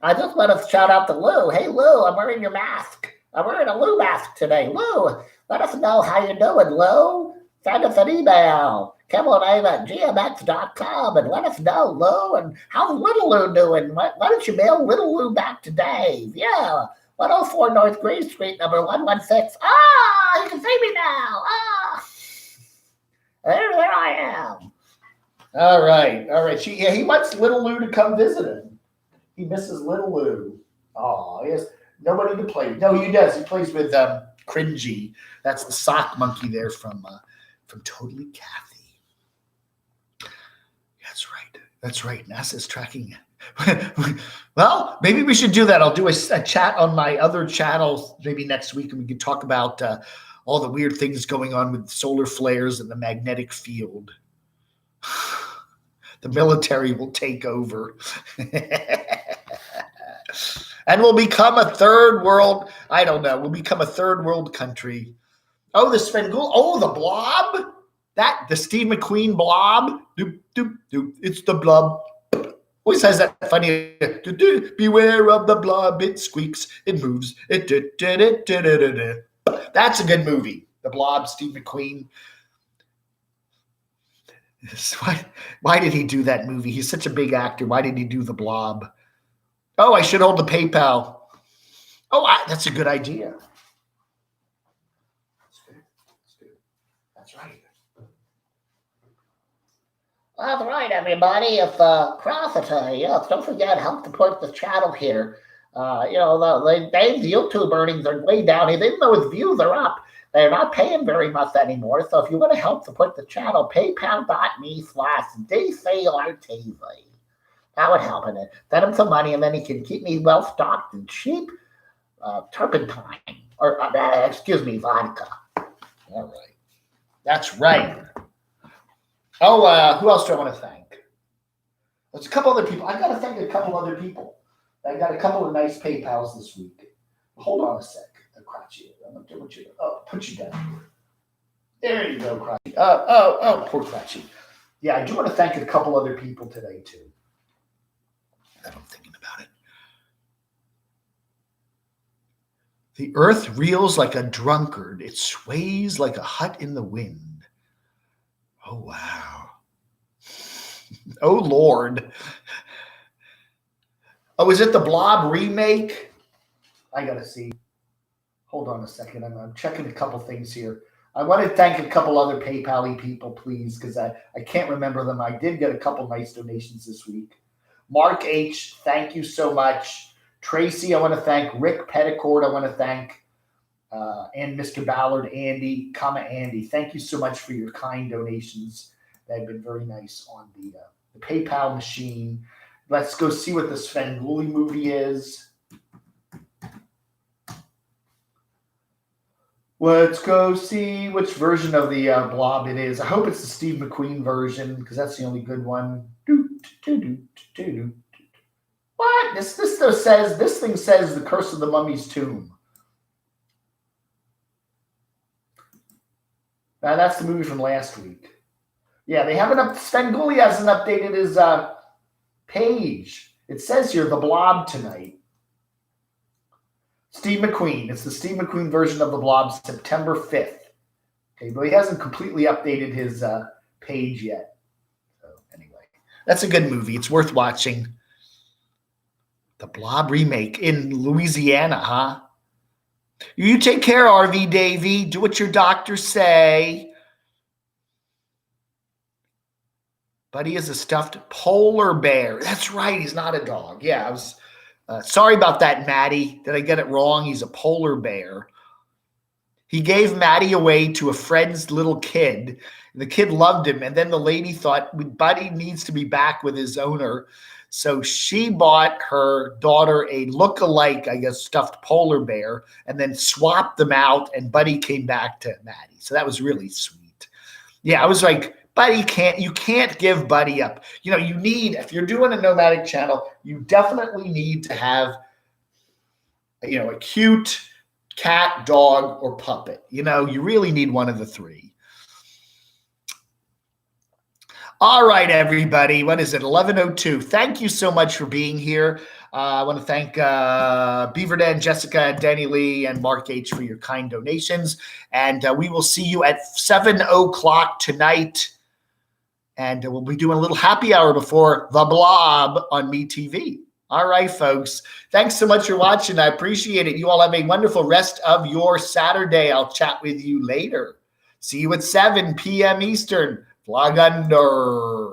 I just want to shout out to Lou. Hey, Lou, I'm wearing your mask. I'm wearing a Lou mask today. Lou, let us know how you're doing, Lou. Send us an email. camodave@gmx.com and let us know, Lou. And how's little Lou doing? Why don't you mail little Lou back to Dave? Yeah, 104 North Green Street, number 116. Ah, you can see me now. Ah, there I am. All right. He wants little Lou to come visit him. He misses little Lou. Oh, he has nobody to play with. No, he does. He plays with Cringy. That's the sock monkey there from Totally Kathy. That's right. NASA's tracking it. Well, maybe we should do that. I'll do a chat on my other channel maybe next week, and we can talk about all the weird things going on with solar flares and the magnetic field. The military will take over. And we'll become a third world. I don't know. We'll become a third world country. Oh, the Svengoolie. Oh, the blob. The Steve McQueen blob. Doop, doop, doop. It's the blob. Always has that funny. Beware of the blob. It squeaks. It moves. That's a good movie. The Blob, Steve McQueen. Why did he do that movie? He's such a big actor. Why did he do The Blob? Oh, I should hold the PayPal. Oh, that's a good idea. That's right. That's right, everybody. It's Crotchy. Yes, don't forget, help support the channel here. Dave's YouTube earnings are way down. Even though his views are up, they're not paying very much anymore. So if you want to help support the channel, paypal.me/DCRTV. That would help in it. Send him some money, and then he can keep me well stocked in cheap turpentine. Vodka. All right. That's right. Oh, who else do I want to thank? There's a couple other people. I got to thank a couple other people. I got a couple of nice PayPals this week. Hold on a sec, Crotchy. I'm going to do what you. Oh, put you down. There you go, Crotchy. Poor Crotchy. Yeah, I do want to thank a couple other people today too. That I'm thinking about it. The earth reels like a drunkard. It sways like a hut in the wind. Oh, wow. Oh, Lord. Oh, is it the Blob remake? I got to see. Hold on a second. I'm checking a couple things here. I want to thank a couple other PayPal-y people, please, because I can't remember them. I did get a couple nice donations this week. Mark H., thank you so much. Tracy, I want to thank. Rick Petticord, I want to thank. And Mr. Ballard, Andy, Andy. Thank you so much for your kind donations. They've been very nice on the PayPal machine. Let's go see what the Svengoolie movie is. Let's go see which version of the Blob it is. I hope it's the Steve McQueen version because that's the only good one. What? This thing says The Curse of the Mummy's Tomb. Now that's the movie from last week. Yeah, they haven't Svengoolie hasn't updated his page. It says here The Blob tonight. Steve McQueen. It's the Steve McQueen version of The Blob, September 5th. Okay, but he hasn't completely updated his page yet. So anyway, that's a good movie. It's worth watching. The Blob remake in Louisiana, huh? You take care, RV Davey. Do what your doctors say. Buddy is a stuffed polar bear. That's right. He's not a dog. Yeah, I was sorry about that, Maddie. Did I get it wrong? He's a polar bear. He gave Maddie away to a friend's little kid. The kid loved him. And then the lady thought, Buddy needs to be back with his owner. So she bought her daughter a look-alike, I guess, stuffed polar bear, and then swapped them out, and Buddy came back to Maddie. So that was really sweet. Yeah, I was like, Buddy you can't give Buddy up. You need, if you're doing a nomadic channel, you definitely need to have, a cute cat, dog, or puppet. You really need one of the three. All right, everybody. What is it? 11:02. Thank you so much for being here. I want to thank Beaver Dan, Jessica, Danny Lee, and Mark H. for your kind donations. And we will see you at 7 o'clock tonight. And we'll be doing a little happy hour before The Blob on MeTV. All right, folks. Thanks so much for watching. I appreciate it. You all have a wonderful rest of your Saturday. I'll chat with you later. See you at 7 p.m. Eastern. Flag under.